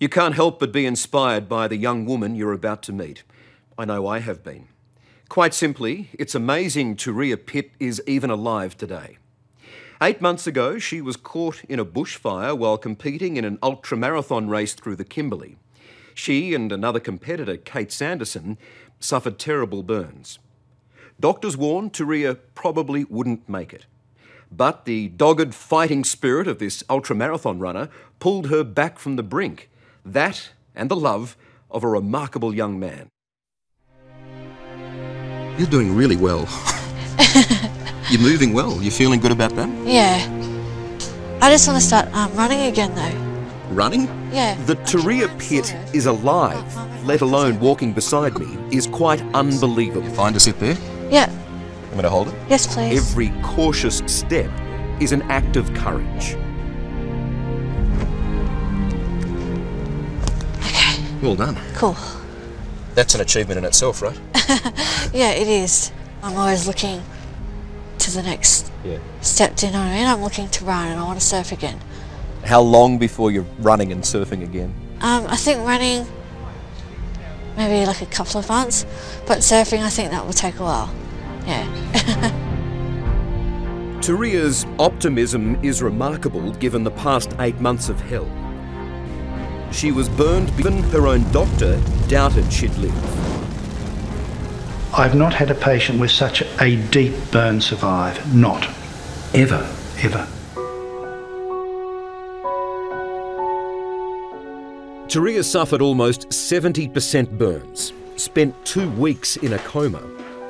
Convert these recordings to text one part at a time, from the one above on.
You can't help but be inspired by the young woman you're about to meet. I know I have been. Quite simply, it's amazing Turia Pitt is even alive today. 8 months ago, she was caught in a bushfire while competing in an ultramarathon race through the Kimberley. She and another competitor, Kate Sanderson, suffered terrible burns. Doctors warned Turia probably wouldn't make it. But the dogged fighting spirit of this ultramarathon runner pulled her back from the brink. That and the love of a remarkable young man. You're doing really well. You're moving well. You feeling good about that? Yeah. I just want to start running again though. Running? Yeah. The Turia Pitt is alive, let alone walking beside me, is quite unbelievable. Fine to sit there? Yeah. I'm going to hold it? Yes, please. Every cautious step is an act of courage. Okay. Well done. Cool. That's an achievement in itself, right? Yeah, it is. I'm always looking to the next step, do you know what I mean? I'm looking to run and I want to surf again. How long before you're running and surfing again? I think running, maybe like a couple of months, but surfing, I think that will take a while. Yeah. Turia's optimism is remarkable given the past 8 months of hell. She was burned, even her own doctor doubted she'd live. I've not had a patient with such a deep burn survive. Not. Ever. Ever. Turia suffered almost 70% burns, spent 2 weeks in a coma,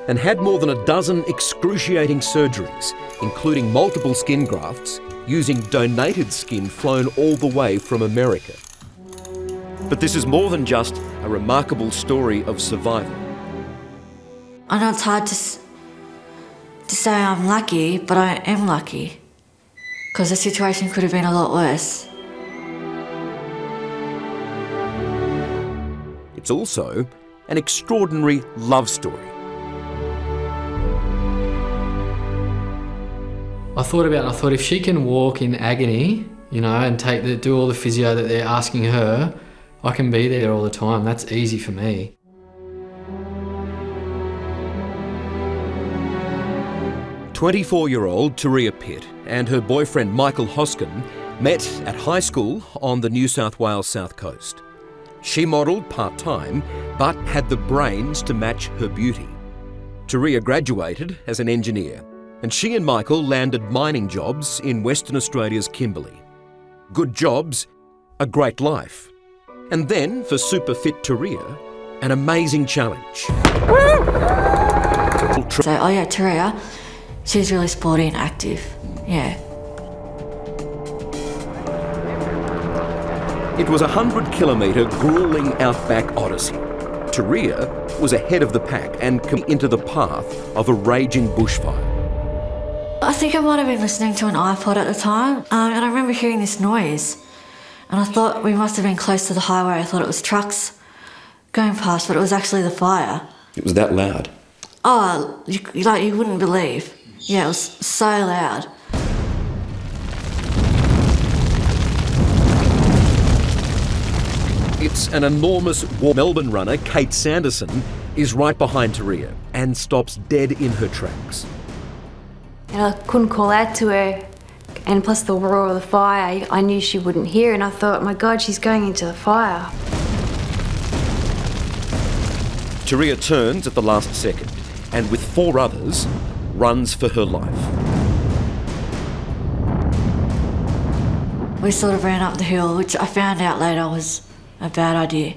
and had more than a dozen excruciating surgeries, including multiple skin grafts, using donated skin flown all the way from America. But this is more than just a remarkable story of survival. I know it's hard to say I'm lucky, but I am lucky, because the situation could have been a lot worse. It's also an extraordinary love story. I thought if she can walk in agony, you know, and do all the physio that they're asking her, I can be there all the time. That's easy for me. "24-year-old Turia Pitt and her boyfriend Michael Hoskin met at high school on the New South Wales south coast. She modelled part-time, but had the brains to match her beauty. Turia graduated as an engineer, and she and Michael landed mining jobs in Western Australia's Kimberley. Good jobs, a great life. And then, for super fit Turia, an amazing challenge. So, oh yeah, Turia, she's really sporty and active, yeah. It was a 100-kilometre gruelling outback odyssey. Turia was ahead of the pack and into the path of a raging bushfire. I think I might have been listening to an iPod at the time, and I remember hearing this noise. And I thought we must have been close to the highway. I thought it was trucks going past, but it was actually the fire. It was that loud? Oh, you wouldn't believe. Yeah, it was so loud. It's an enormous Melbourne runner, Kate Sanderson, is right behind Turia and stops dead in her tracks. And I couldn't call out to her, and plus the roar of the fire, I knew she wouldn't hear, and I thought, my God, she's going into the fire. Turia turns at the last second and with 4 others, runs for her life. We sort of ran up the hill, which I found out later was a bad idea,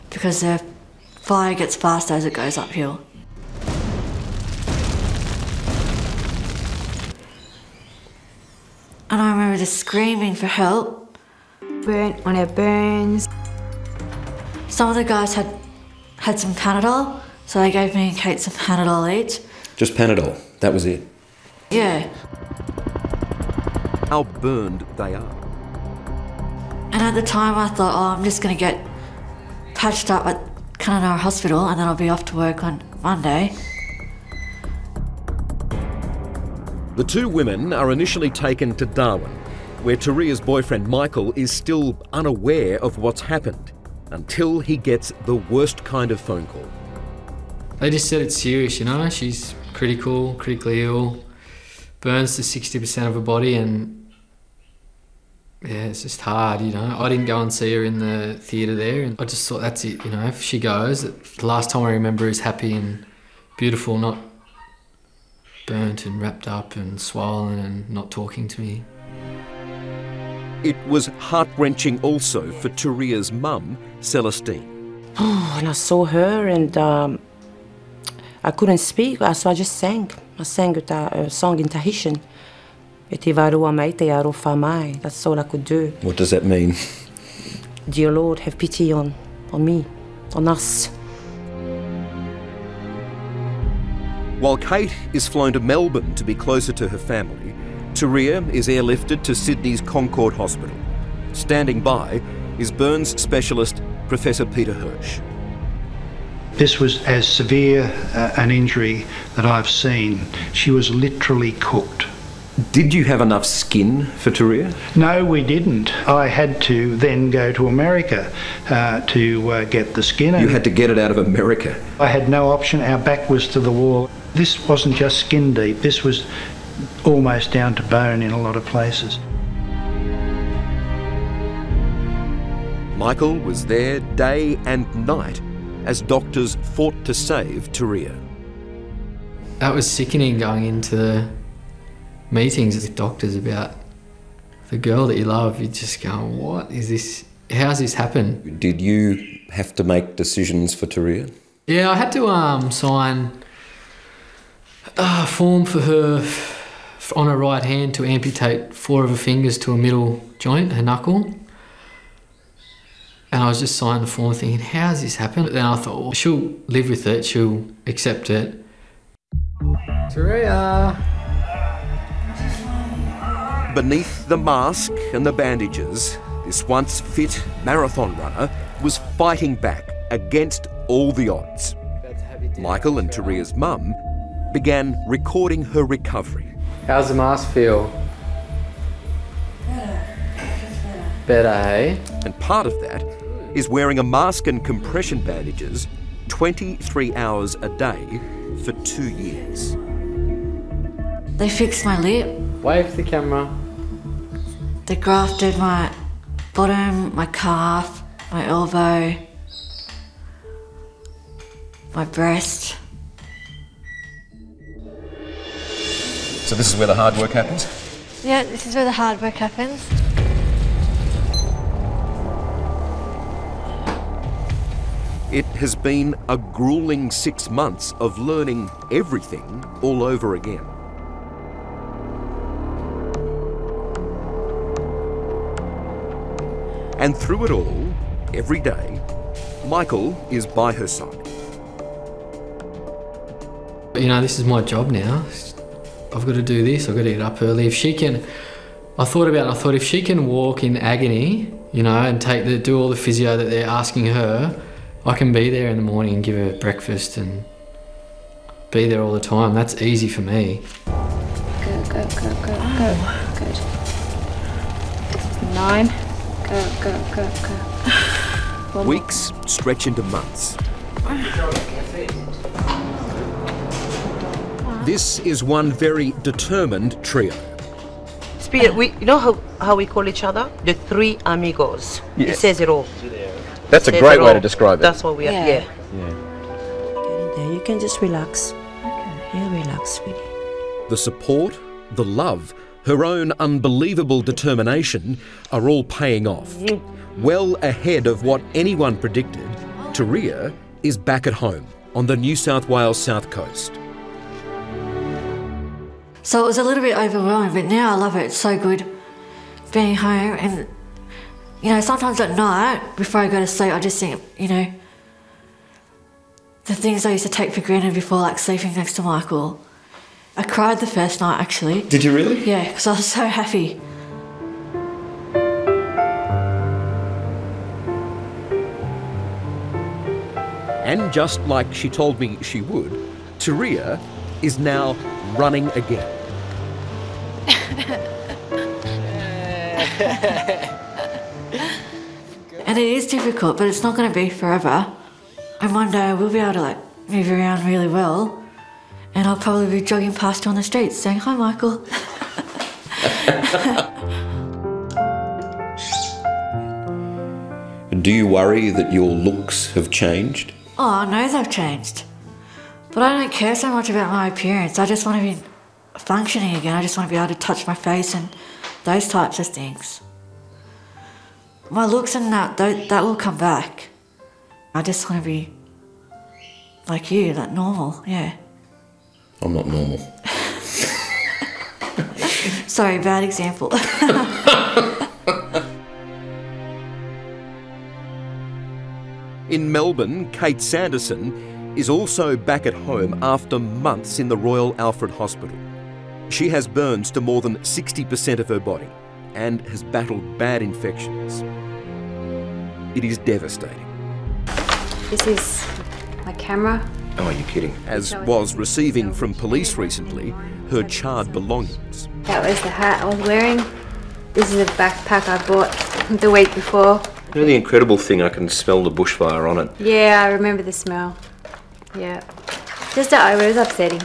because the fire gets faster as it goes uphill. And I remember just screaming for help. Burnt on her burns. Some of the guys had some Panadol, so they gave me and Kate some Panadol each. Just Panadol, that was it? Yeah. How burned they are. And at the time I thought, oh, I'm just going to get patched up at Kununurra Hospital and then I'll be off to work on Monday. The 2 women are initially taken to Darwin, where Turia's boyfriend Michael is still unaware of what's happened until he gets the worst kind of phone call. They just said it's serious, you know. She's critical, critically ill, burns to 60% of her body, and yeah, it's just hard, you know. I didn't go and see her in the theatre there, and I just thought that's it, you know. If she goes, the last time I remember her is happy and beautiful, not burnt and wrapped up and swollen and not talking to me. It was heart-wrenching also for Turia's mum, Celestine. Oh, and I saw her and I couldn't speak, so I just sang. I sang a song in Tahitian. That's all I could do. What does that mean? Dear Lord, have pity on me, on us. While Kate is flown to Melbourne to be closer to her family, Turia is airlifted to Sydney's Concord Hospital. Standing by is burns specialist Professor Peter Hirsch. This was as severe an injury that I've seen. She was literally cooked. Did you have enough skin for Turia? No, we didn't. I had to then go to America to get the skin. You had to get it out of America? I had no option. Our back was to the wall. This wasn't just skin deep. This was almost down to bone in a lot of places. Michael was there day and night as doctors fought to save Turia. That was sickening, going into meetings with doctors about the girl that you love. You just go, what is this? How's this happened? Did you have to make decisions for Turia? Yeah, I had to sign a form for her on her right hand to amputate 4 of her fingers to a middle joint, her knuckle. And I was just signing the form thinking, how's this happened? But then I thought, well, she'll live with it, she'll accept it. Turia! Beneath the mask and the bandages, this once fit marathon runner was fighting back against all the odds. Michael and Turia's mum began recording her recovery. How's the mask feel? Better, eh? And part of that is wearing a mask and compression bandages 23 hours a day for 2 years. They fixed my lip. Wave to the camera. They grafted my bottom, my calf, my elbow, my breast. So this is where the hard work happens? Yeah, this is where the hard work happens. It has been a grueling 6 months of learning everything all over again. And through it all, every day, Michael is by her side. You know, this is my job now. I've got to do this, I've got to get up early. If she can, I thought if she can walk in agony, you know, and do all the physio that they're asking her, I can be there in the morning and give her breakfast and be there all the time. That's easy for me. Go, go, go, go, go. Good. This is 9. Go, go, go, go. Weeks stretch into months. This is one very determined trio. You know how we call each other? The 3 amigos. Yeah. It says it all. That's a great way to describe it. That's what we are. Yeah. Yeah. Get in there. You can just relax. Okay. Yeah, relax, sweetie. The support, the love, her own unbelievable determination are all paying off. Well ahead of what anyone predicted, Turia is back at home on the New South Wales south coast. So it was a little bit overwhelming, but now I love it. It's so good being home. And, you know, sometimes at night, before I go to sleep, I just think, you know, the things I used to take for granted before, like sleeping next to Michael. I cried the first night, actually. Did you really? Yeah, because I was so happy. And just like she told me she would, Turia is now running again. And it is difficult, but it's not going to be forever. And one day I will be able to move around really well, and I'll probably be jogging past you on the streets saying, "Hi, Michael." Do you worry that your looks have changed? Oh, I know they've changed. But I don't care so much about my appearance. I just want to be functioning again. I just want to be able to touch my face and those types of things. My looks and that will come back. I just want to be like you, like normal, yeah. I'm not normal. Sorry, bad example. In Melbourne, Kate Sanderson is also back at home after months in the Royal Alfred Hospital. She has burns to more than 60% of her body and has battled bad infections. It is devastating. This is my camera. Oh, are you kidding? As was receiving from police recently her charred belongings. That was the hat I was wearing. This is a backpack I bought the week before. You know the incredible thing, I can smell the bushfire on it. Yeah, I remember the smell. Yeah. Just it was upsetting.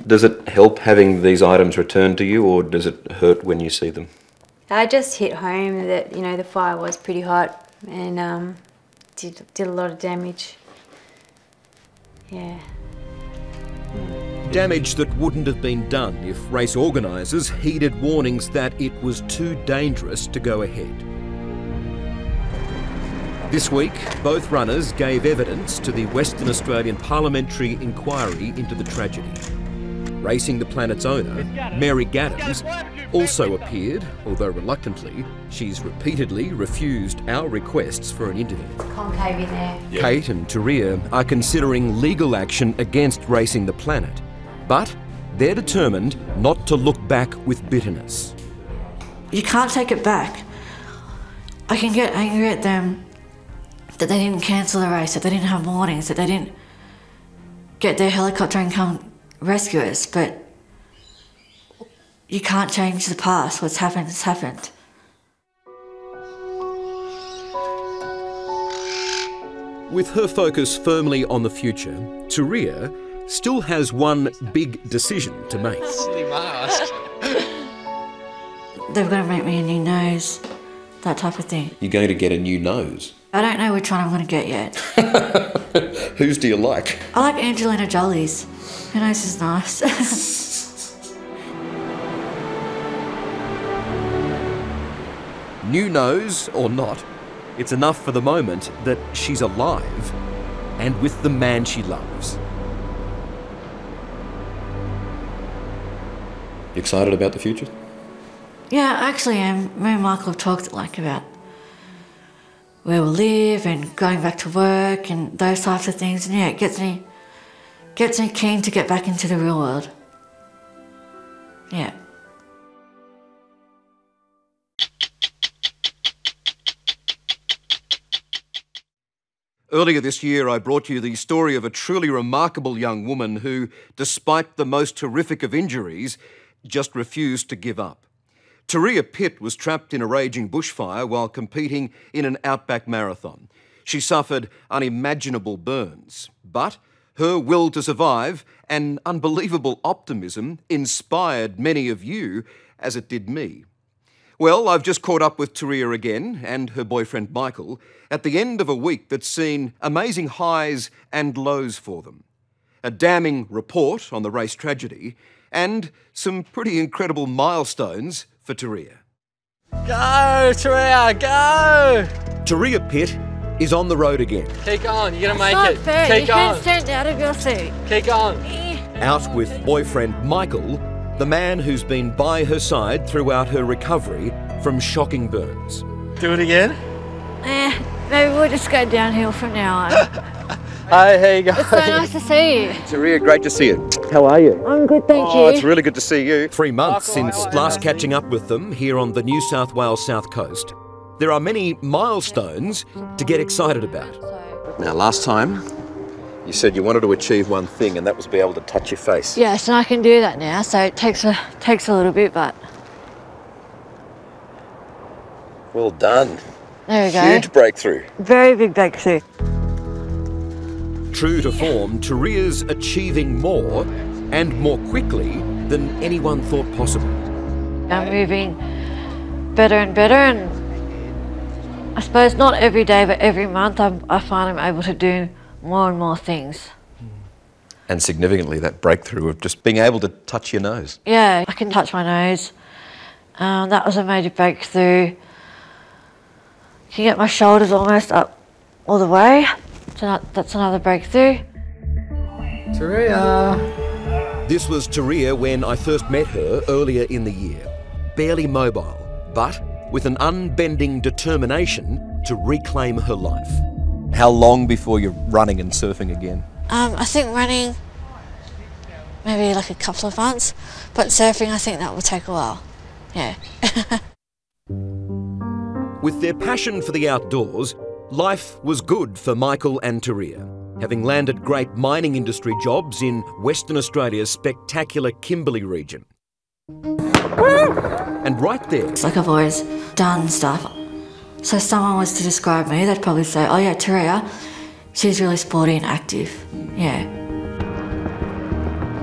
Does it help having these items returned to you, or does it hurt when you see them? I just hit home that, you know, the fire was pretty hot and did a lot of damage. Yeah. Damage that wouldn't have been done if race organisers heeded warnings that it was too dangerous to go ahead. This week, both runners gave evidence to the Western Australian Parliamentary Inquiry into the tragedy. Racing the Planet's owner, Mary Adams, also appeared, although reluctantly. She's repeatedly refused our requests for an interview. Concave in there. Kate and Turia are considering legal action against Racing the Planet, but they're determined not to look back with bitterness. You can't take it back. I can get angry at them that they didn't cancel the race, that they didn't have warnings, that they didn't get their helicopter and come rescue us, but you can't change the past. What's happened has happened. With her focus firmly on the future, Turia still has one big decision to make. Silly mask. They're going to make me a new nose, that type of thing. You're going to get a new nose? I don't know which one I'm going to get yet. Whose do you like? I like Angelina Jolie's. Her nose is nice. New nose or not, it's enough for the moment that she's alive and with the man she loves. Excited about the future? Yeah, I actually am. Me and Michael have talked about where we'll live and going back to work and those types of things. And yeah, it gets me keen to get back into the real world. Yeah. Earlier this year, I brought you the story of a truly remarkable young woman who, despite the most horrific of injuries, just refused to give up. Turia Pitt was trapped in a raging bushfire while competing in an outback marathon. She suffered unimaginable burns, but her will to survive and unbelievable optimism inspired many of you, as it did me. Well, I've just caught up with Turia again and her boyfriend Michael at the end of a week that's seen amazing highs and lows for them. A damning report on the race tragedy and some pretty incredible milestones for Turia. Go, Turia, go! Turia Pitt is on the road again. Keep going, you're gonna make Not it. fair. Keep You going. can't stand out of your seat. Keep going. Out with boyfriend Michael, the man who's been by her side throughout her recovery from shocking burns. Do it again. Maybe we'll just go downhill from now on. Hi, how you going? It's so nice to see you. Turia, great to see you. How are you? I'm good, thank you. Oh, it's really good to see you. 3 months Michael, since how are last you? catching up with them here on the New South Wales South Coast. There are many milestones to get excited about. Now, last time, you said you wanted to achieve one thing, and that was be able to touch your face. Yes, and I can do that now, so it takes a little bit, but Well done. There we go. Huge breakthrough. Very big breakthrough. True to form, Turia's achieving more and more quickly than anyone thought possible. I'm moving better and better, and I suppose not every day but every month I find I'm able to do more and more things. And significantly, that breakthrough of just being able to touch your nose. Yeah, I can touch my nose. That was a major breakthrough. I can get my shoulders almost up all the way. So that's another breakthrough. Turia. This was Turia when I first met her earlier in the year. Barely mobile, but with an unbending determination to reclaim her life. How long before you're running and surfing again? I think running, maybe like a couple of months, but surfing, I think that will take a while. Yeah. With their passion for the outdoors, life was good for Michael and Turia, having landed great mining industry jobs in Western Australia's spectacular Kimberley region. And right there... It's like I've always done stuff. So if someone was to describe me, they'd probably say, oh yeah, Turia, she's really sporty and active. Yeah.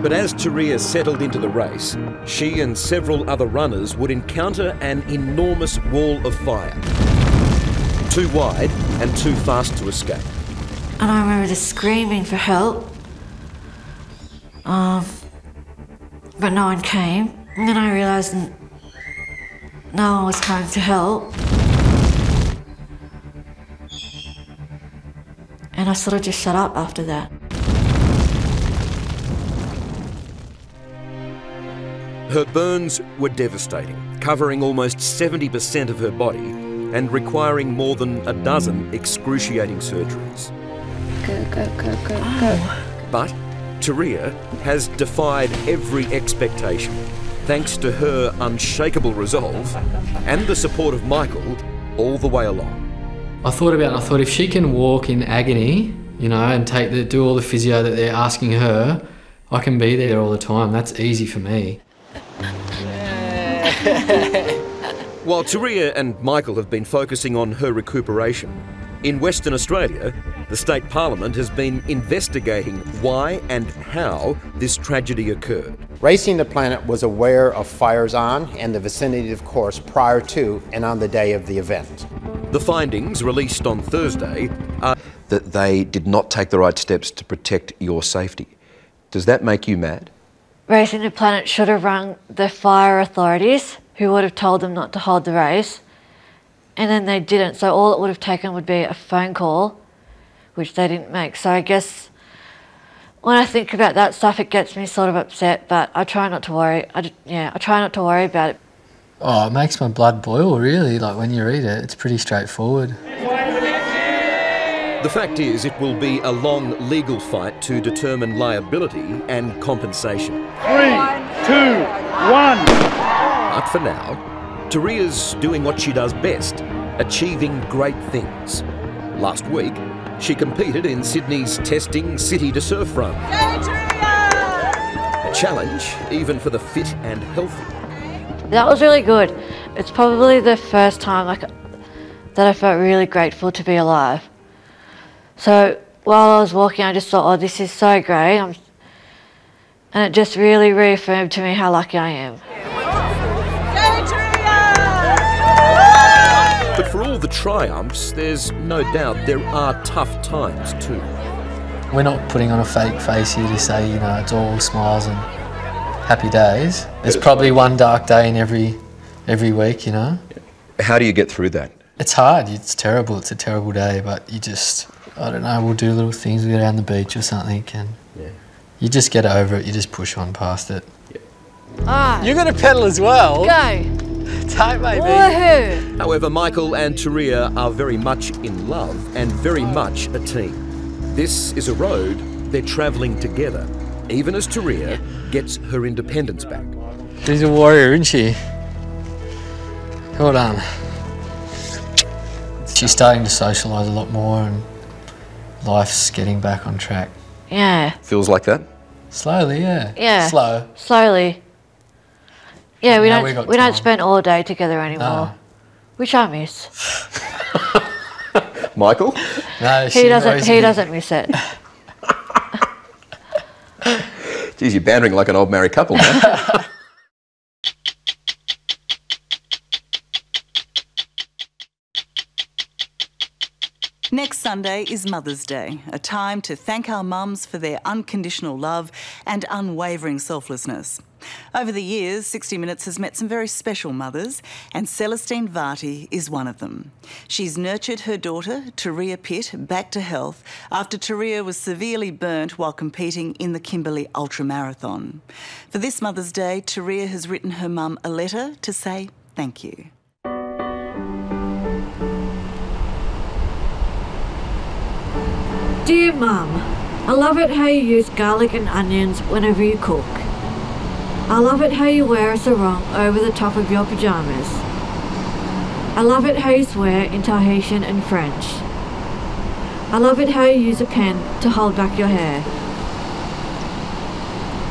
But as Turia settled into the race, she and several other runners would encounter an enormous wall of fire. Too wide and too fast to escape. And I remember just screaming for help. But no one came. And then I realised no one was coming to help. And I sort of just shut up after that. Her burns were devastating, covering almost 70% of her body and requiring more than a dozen excruciating surgeries. Go, go, go, go, go. But Turia has defied every expectation, thanks to her unshakable resolve and the support of Michael all the way along. I thought if she can walk in agony, you know, and do all the physio that they're asking her, I can be there all the time. That's easy for me. While Turia and Michael have been focusing on her recuperation, in Western Australia, the State Parliament has been investigating why and how this tragedy occurred. Racing the Planet was aware of fires on and the vicinity of course prior to and on the day of the event. The findings, released on Thursday, are that they did not take the right steps to protect your safety. Does that make you mad? Racing the Planet should have rung the fire authorities, who would have told them not to hold the race, and then they didn't, so all it would have taken would be a phone call, which they didn't make. So I guess when I think about that stuff, it gets me sort of upset, but I try not to worry. I try not to worry about it. Oh, it makes my blood boil, really. Like, when you read it, it's pretty straightforward. The fact is, it will be a long legal fight to determine liability and compensation. 3, 2, 1. But for now, Turia's doing what she does best, achieving great things. Last week, she competed in Sydney's testing City to Surf run. A challenge even for the fit and healthy. That was really good. It's probably the first time that I felt really grateful to be alive. So while I was walking, I just thought, oh, this is so great. And it just really reaffirmed to me how lucky I am. But for all the triumphs, there's no doubt there are tough times too. We're not putting on a fake face here to say, you know, it's all smiles and happy days. There's probably one dark day in every week, you know. How do you get through that? It's hard. It's terrible. It's a terrible day, but you just, I don't know, we'll do little things. We'll go down the beach or something, and you just get over it. You just push on past it. Ah, You're going to pedal as well. go! Tight, baby. Woohoo! However, Michael and Turia are very much in love and very much a team. This is a road they're travelling together, even as Turia gets her independence back. She's a warrior, isn't she? Hold on. She's starting to socialise a lot more and life's getting back on track. Yeah. Feels like that? Slowly, yeah. Yeah. Slow. Slowly. Yeah, we Now we got don't time. spend all day together anymore. No. Which I miss. Michael? No, He doesn't miss it. Geez, you're bantering like an old married couple, man. Next Sunday is Mother's Day, a time to thank our mums for their unconditional love and unwavering selflessness. Over the years, 60 Minutes has met some very special mothers, and Celestine Varty is one of them. She's nurtured her daughter, Turia Pitt, back to health after Turia was severely burnt while competing in the Kimberley Ultramarathon. For this Mother's Day, Turia has written her mum a letter to say thank you. Dear Mum, I love it how you use garlic and onions whenever you cook. I love it how you wear a sarong over the top of your pyjamas. I love it how you swear in Tahitian and French. I love it how you use a pen to hold back your hair.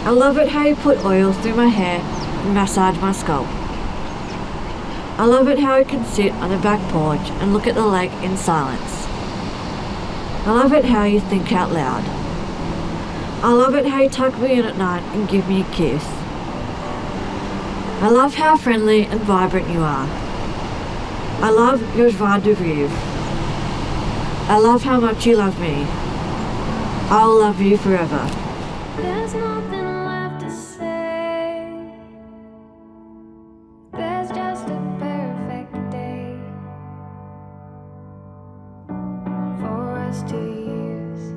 I love it how you put oil through my hair and massage my scalp. I love it how I can sit on the back porch and look at the lake in silence. I love it how you think out loud. I love it how you tuck me in at night and give me a kiss. I love how friendly and vibrant you are. I love your joie de vivre. I love how much you love me. I'll love you forever. There's nothing left to say. There's just a perfect day for us to use.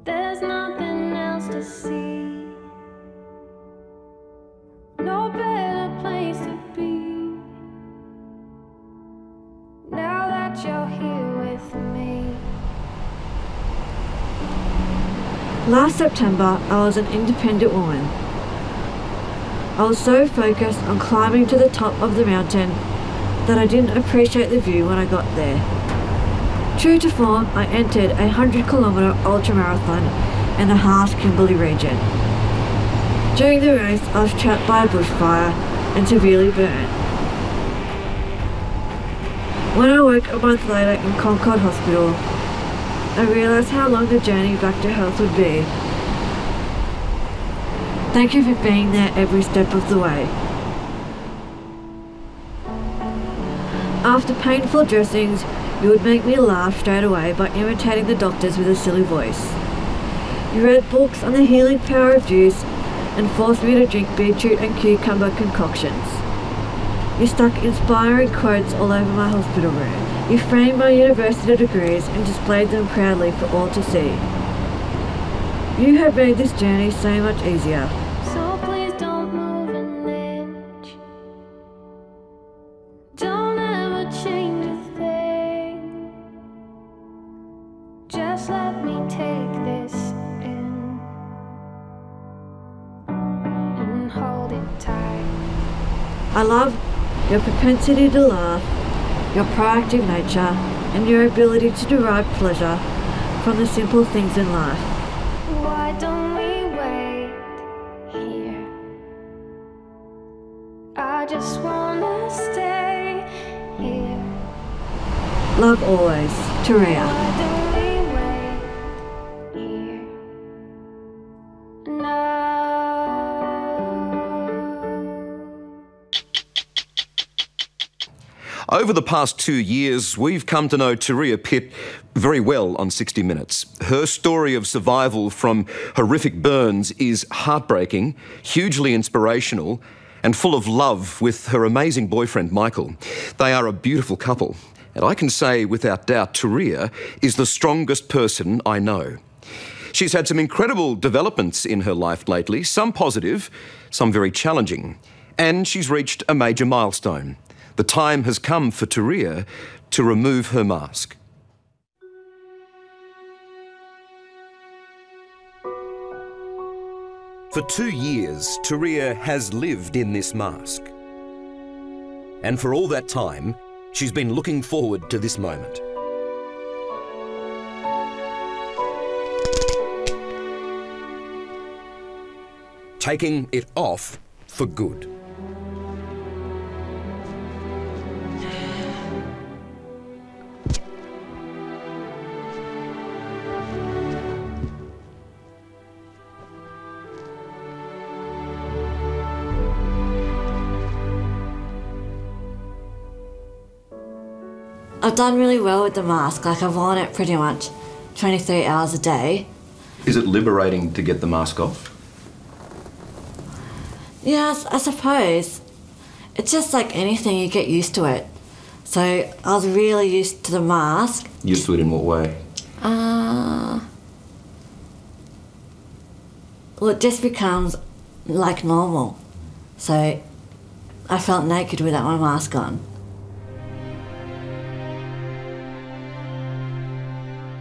There's nothing else to see. No better place to be. Now that you're here with me. Last September, I was an independent woman. I was so focused on climbing to the top of the mountain that I didn't appreciate the view when I got there. True to form, I entered a 100-kilometre ultramarathon in the harsh Kimberley region. During the race, I was trapped by a bushfire and severely burnt. When I woke a month later in Concord Hospital, I realised how long the journey back to health would be. Thank you for being there every step of the way. After painful dressings, you would make me laugh straight away by imitating the doctors with a silly voice. You read books on the healing power of juice and forced me to drink beetroot and cucumber concoctions. You stuck inspiring quotes all over my hospital room. You framed my university degrees and displayed them proudly for all to see. You have made this journey so much easier. So please don't move an inch. Don't ever change a thing. Just let me take this in and hold it tight. I love your propensity to laugh, your proactive nature, and your ability to derive pleasure from the simple things in life. Why don't we wait here? I just wanna stay here. Love always, Turia. Why don't we wait here? No. Over the past 2 years, we've come to know Turia Pitt very well on 60 Minutes. Her story of survival from horrific burns is heartbreaking, hugely inspirational, and full of love with her amazing boyfriend, Michael. They are a beautiful couple, and I can say without doubt Turia is the strongest person I know. She's had some incredible developments in her life lately, some positive, some very challenging, and she's reached a major milestone. The time has come for Turia to remove her mask. For 2 years, Turia has lived in this mask. And for all that time, she's been looking forward to this moment. Taking it off for good. I've done really well with the mask. Like, I've worn it pretty much 23 hours a day. Is it liberating to get the mask off? Yeah, I suppose. It's just like anything, you get used to it. So I was really used to the mask. Used to it in what way? Well, it just becomes like normal. So I felt naked without my mask on.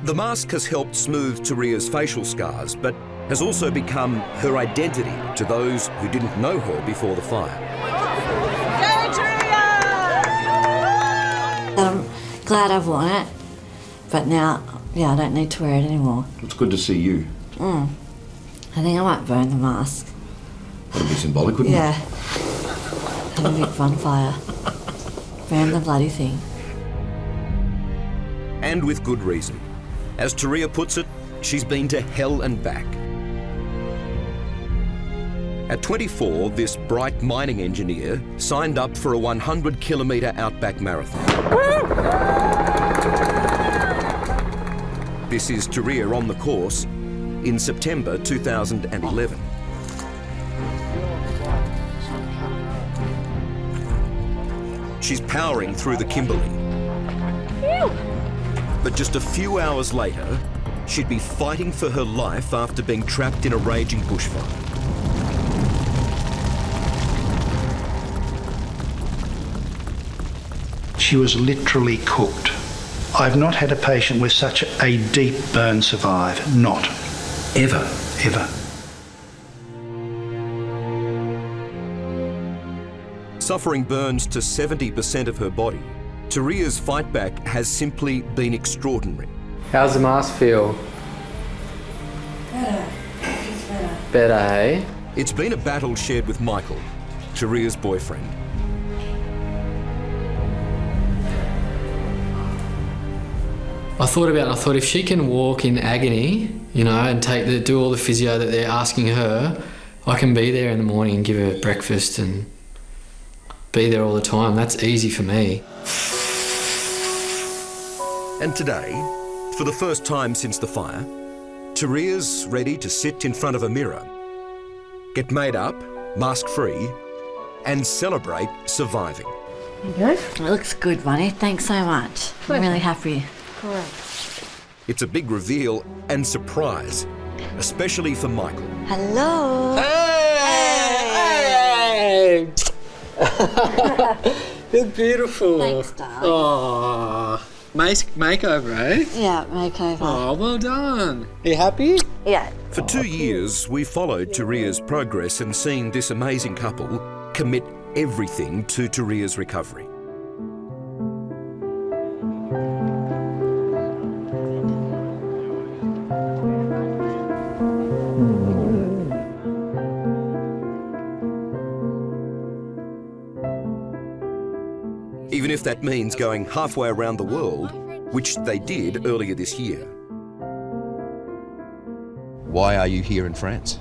The mask has helped smooth Turia's facial scars, but has also become her identity to those who didn't know her before the fire. I'm glad I've worn it, but now, yeah, I don't need to wear it anymore. It's good to see you. I think I might burn the mask. That'd be symbolic, wouldn't it? Yeah. Have a big bonfire. Burn the bloody thing. And with good reason. As Turia puts it, she's been to hell and back. At 24, this bright mining engineer signed up for a 100-kilometre outback marathon. This is Turia on the course in September 2011. She's powering through the Kimberley. But just a few hours later, she'd be fighting for her life after being trapped in a raging bushfire. She was literally cooked. I've not had a patient with such a deep burn survive. Not. Ever. Ever. Suffering burns to 70% of her body, Turia's fight back has simply been extraordinary. How's the mask feel? Better. It's better. Better, hey? It's been a battle shared with Michael, Turia's boyfriend. I thought if she can walk in agony, you know, and do all the physio that they're asking her, I can be there in the morning and give her breakfast and be there all the time. That's easy for me. And today, for the first time since the fire, Turia's ready to sit in front of a mirror, get made up, mask-free, and celebrate surviving. There you go. It looks good, Bunny. Thanks so much. I'm really happy. Correct. It's a big reveal and surprise, especially for Michael. Hello. Hey! You're beautiful. Thanks, darling. Oh, makeover, eh? Yeah, makeover. Oh, well done. Are you happy? Yeah. For 2 years, we followed Turia's progress and seen this amazing couple commit everything to Turia's recovery. Even if that means going halfway around the world, which they did earlier this year. Why are you here in France?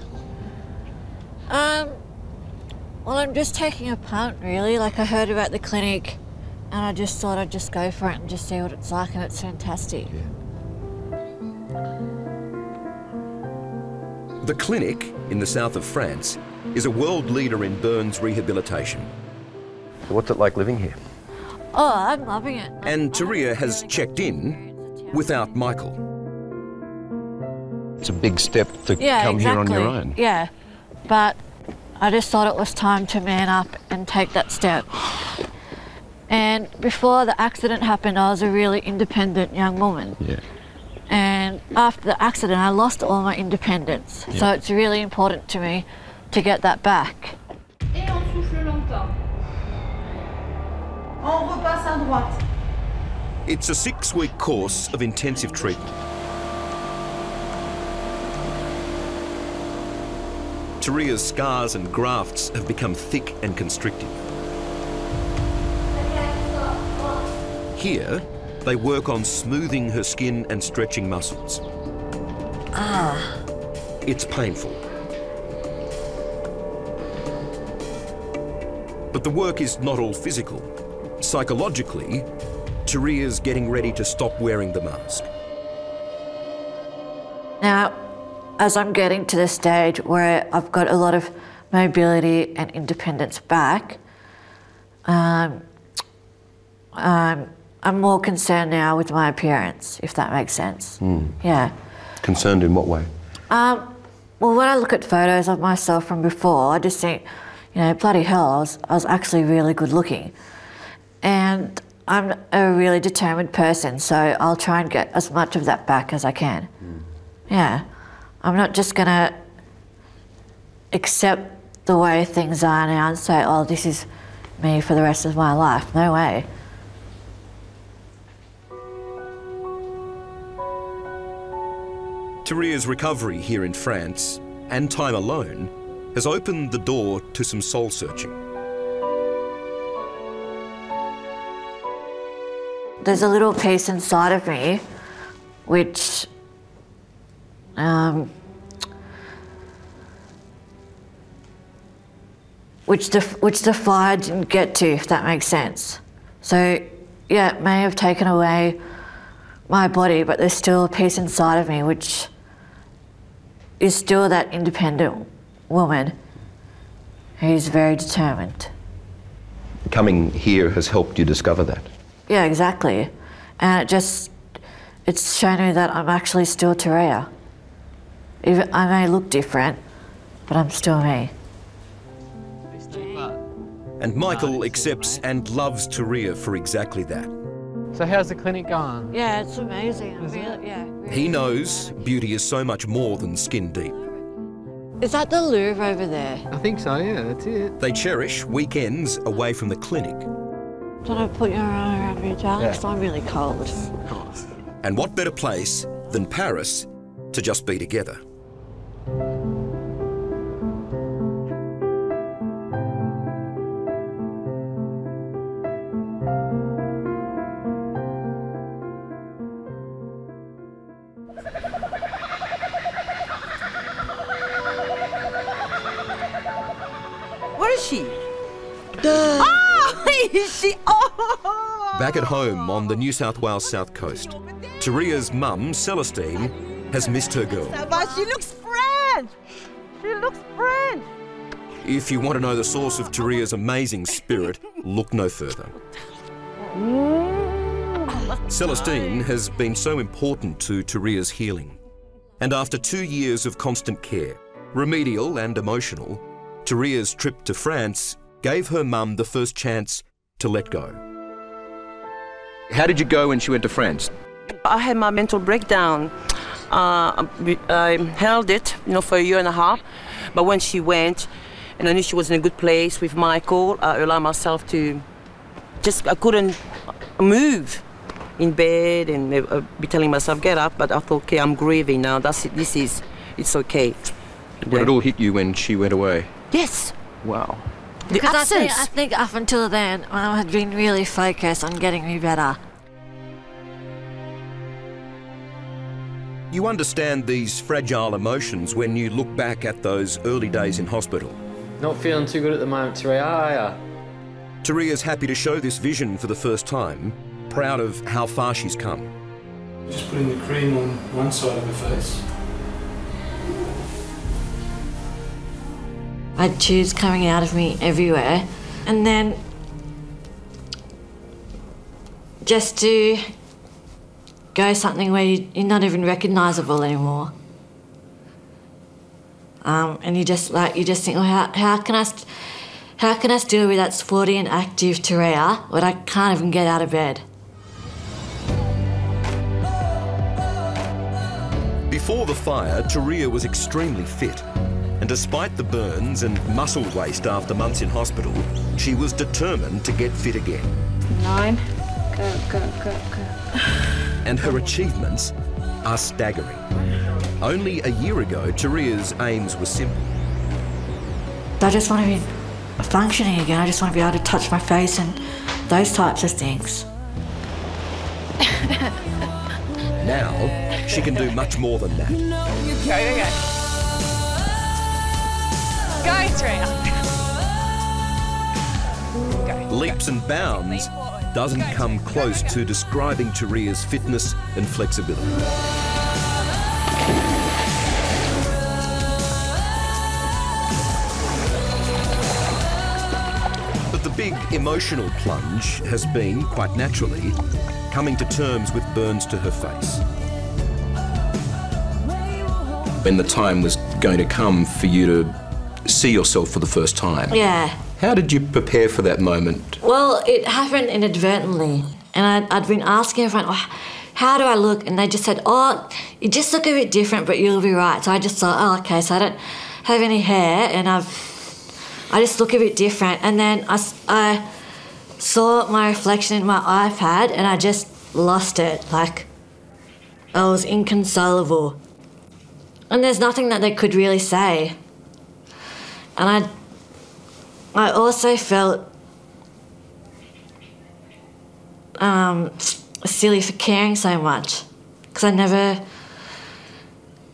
Well, I'm just taking a punt, really. Like, I heard about the clinic and I just thought I'd just go for it and just see what it's like, and it's fantastic. Yeah. The clinic in the south of France is a world leader in burns rehabilitation. So what's it like living here? Oh, I'm loving it. And Turia has checked in without Michael. It's a big step to come here on your own. Yeah, but I just thought it was time to man up and take that step. And before the accident happened, I was a really independent young woman. Yeah. And after the accident, I lost all my independence. Yeah. So it's really important to me to get that back. Et on souffle longtemps. On repasse à droite. It's a 6-week course of intensive treatment. Turia's scars and grafts have become thick and constrictive. Here, they work on smoothing her skin and stretching muscles. It's painful. But the work is not all physical. Psychologically, Turia's getting ready to stop wearing the mask. Now, as I'm getting to the stage where I've got a lot of mobility and independence back, I'm more concerned now with my appearance, if that makes sense. Yeah. Concerned in what way? Well, when I look at photos of myself from before, I just think, you know, bloody hell, I was actually really good looking. And I'm a really determined person, so I'll try and get as much of that back as I can. Yeah. I'm not just going to accept the way things are now and say, oh, this is me for the rest of my life. No way. Turia's recovery here in France, and time alone, has opened the door to some soul searching. There's a little piece inside of me which the fire didn't get to, if that makes sense. So, yeah, it may have taken away my body, but there's still a piece inside of me which is still that independent woman who's very determined. Coming here has helped you discover that. Yeah, exactly. And it's shown me that I'm actually still Turia. Even I may look different, but I'm still me. And Michael accepts and loves Turia for exactly that. So how's the clinic going? Yeah, it's amazing. He knows beauty is so much more than skin deep. Is that the Louvre over there? I think so, yeah, that's it. They cherish weekends away from the clinic. Don't I put your arm around me, darling? Because I'm really cold. Of course. And what better place than Paris to just be together? Where is she? Is she? Oh! Back at home on the New South Wales south coast, Turia's mum, Celestine, has missed her girl. But she looks French! She looks French! If you want to know the source of Turia's amazing spirit, look no further. Celestine has been so important to Turia's healing. And after 2 years of constant care, remedial and emotional, Turia's trip to France gave her mum the first chance to let go. How did you go when she went to France? I had my mental breakdown. I held it, for a year and a half. But when she went, and I knew she was in a good place with Michael, I allowed myself to I couldn't move in bed and be telling myself, get up. But I thought, okay, I'm grieving now. That's it. It's okay. When it all hit you when she went away? Yes. Wow. Because I think up until then, I had been really focused on getting me better. You understand these fragile emotions when you look back at those early days in hospital. Not feeling too good at the moment, Turia, are ya? Turia's happy to show this vision for the first time, proud of how far she's come. Just putting the cream on one side of her face. I had tubes coming out of me everywhere. And then just to go something where you're not even recognisable anymore. And you just think, well, how can I still be that sporty and active Turia when I can't even get out of bed? Before the fire, Turia was extremely fit. And despite the burns and muscle waste after months in hospital, she was determined to get fit again. 9. Go. And her achievements are staggering. Only a year ago, Turia's aims were simple. I just want to be functioning again. I just want to be able to touch my face and those types of things. Now, she can do much more than that. Go, Turia. Go. Leaps and bounds doesn't come close to describing Turia's fitness and flexibility. But the big emotional plunge has been, quite naturally, coming to terms with burns to her face. When the time was going to come for you to see yourself for the first time. Yeah. How did you prepare for that moment? Well, it happened inadvertently. And I'd been asking everyone, oh, how do I look? And they just said, oh, you just look a bit different, but you'll be right. So I just thought, oh, okay, so I don't have any hair and I just look a bit different. And then I saw my reflection in my iPad and I just lost it. Like, I was inconsolable. And there's nothing that they could really say. And I also felt silly for caring so much because I never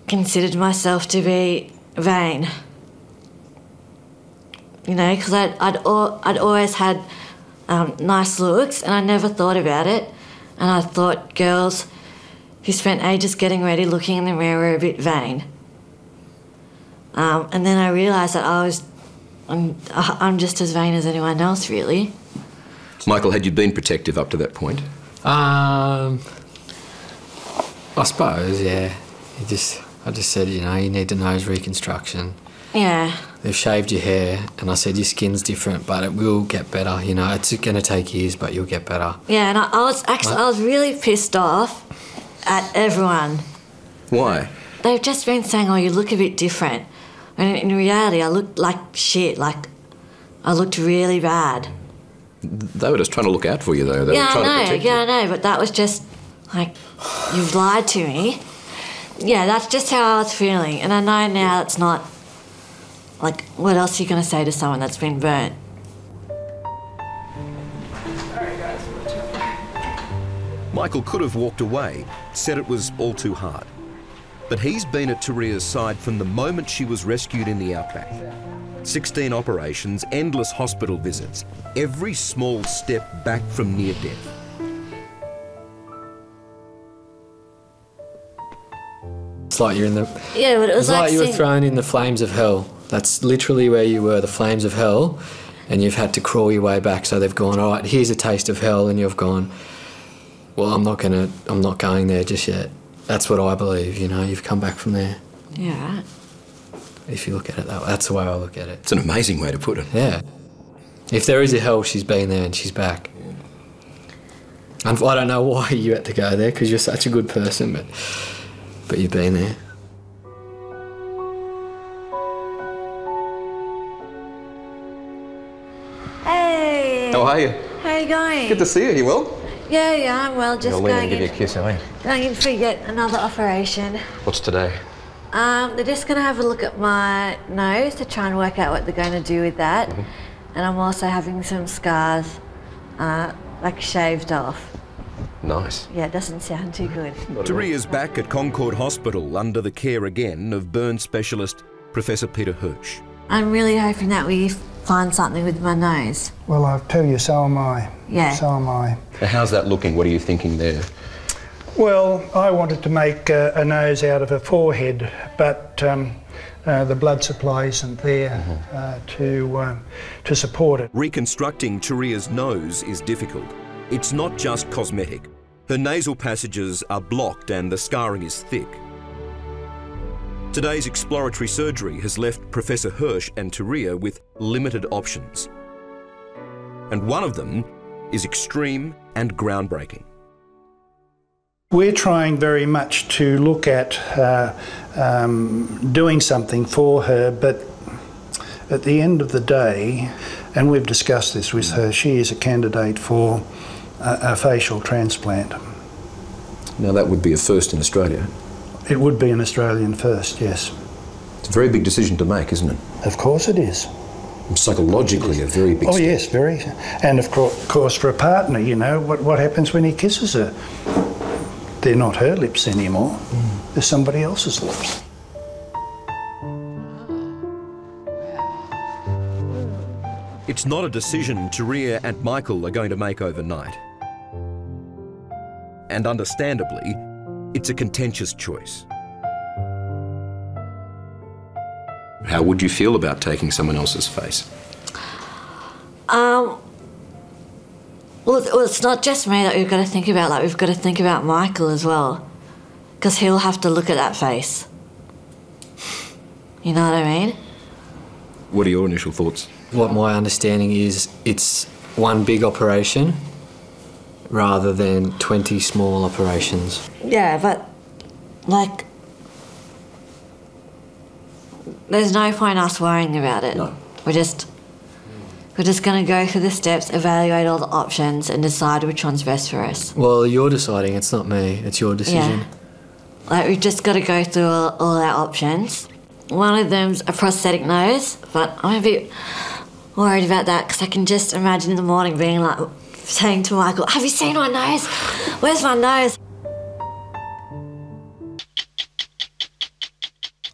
considered myself to be vain. You know, because I'd always had nice looks and I never thought about it. And I thought girls who spent ages getting ready looking in the mirror were a bit vain. And then I realised that I'm just as vain as anyone else, really. Michael, had you been protective up to that point? I suppose, yeah. I just said, you know, you need a nose reconstruction. Yeah. They've shaved your hair, and I said your skin's different, but it will get better. You know, it's going to take years, but you'll get better. Yeah, and I was really pissed off at everyone. Why? They've just been saying, oh, you look a bit different. And in reality, I looked like shit. Like, I looked really bad. They were just trying to look out for you, though. They were trying to protect you. Yeah, I know, but that was just, like, you've lied to me. Yeah, that's just how I was feeling. And I know now it's not, like, what else are you going to say to someone that's been burnt? Michael could have walked away, said it was all too hard. But he's been at Turia's side from the moment she was rescued in the outback. 16 operations, endless hospital visits, every small step back from near death. It's like you're in the... Yeah, but it was like you were thrown in the flames of hell. That's literally where you were, the flames of hell, and you've had to crawl your way back. So they've gone, all right, here's a taste of hell, and you've gone, well, I'm not going there just yet. That's what I believe, you know, you've come back from there. Yeah, right. If you look at it that way, that's the way I look at it. It's an amazing way to put it. Yeah. If there is a hell, she's been there and she's back. And I don't know why you had to go there, because you're such a good person, but you've been there. Hey! How are you? How are you going? Good to see you. You well? Yeah, I'm well. Just going give you a kiss, are you? Going in for yet another operation. What's today? They're just going to have a look at my nose to try and work out what they're going to do with that. Mm-hmm. And I'm also having some scars, like shaved off. Nice. Yeah, it doesn't sound too good. Turia's back at Concord Hospital under the care again of burn specialist Professor Peter Hirsch. I'm really hoping that we find something with my nose. Well, I'll tell you, so am I. Yeah. So am I. How's that looking? What are you thinking there? Well, I wanted to make a nose out of a forehead, but the blood supply isn't there to support it. Reconstructing Turia's nose is difficult. It's not just cosmetic. Her nasal passages are blocked and the scarring is thick. Today's exploratory surgery has left Professor Hirsch and Turia with limited options. And one of them is extreme and groundbreaking. We're trying very much to look at doing something for her, but at the end of the day, and we've discussed this with her, she is a candidate for a facial transplant. Now that would be a first in Australia. It would be an Australian first, yes. It's a very big decision to make, isn't it? Of course it is. And psychologically a very big step. Oh yes, very. And of course for a partner, you know, what happens when he kisses her? They're not her lips anymore. They're somebody else's lips. It's not a decision Turia and Michael are going to make overnight. and understandably, it's a contentious choice. How would you feel about taking someone else's face? Well, it's not just me that we've got to think about, like, we've got to think about Michael as well, because he'll have to look at that face. You know what I mean? What are your initial thoughts? What my understanding is, it's one big operation rather than 20 small operations. Yeah, but, like, there's no point us worrying about it. No. We're just going to go through the steps, evaluate all the options and decide which one's best for us. Well, you're deciding, it's not me, it's your decision. Yeah. Like, we've just got to go through all our options. One of them's a prosthetic nose, but I'm a bit worried about that because I can just imagine in the morning being like, saying to Michael, have you seen my nose? Where's my nose?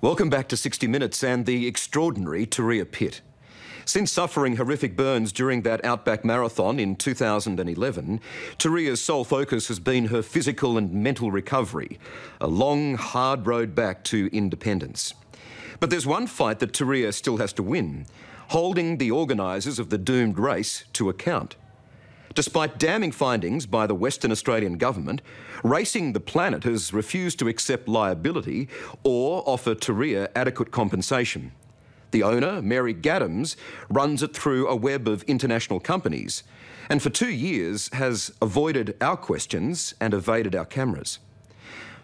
Welcome back to 60 Minutes and the extraordinary Turia Pitt. Since suffering horrific burns during that Outback Marathon in 2011, Turia's sole focus has been her physical and mental recovery, a long, hard road back to independence. But there's one fight that Turia still has to win, holding the organisers of the doomed race to account. Despite damning findings by the Western Australian government, Racing the Planet has refused to accept liability or offer Turia adequate compensation. The owner, Amelia Adams, runs it through a web of international companies and for 2 years has avoided our questions and evaded our cameras.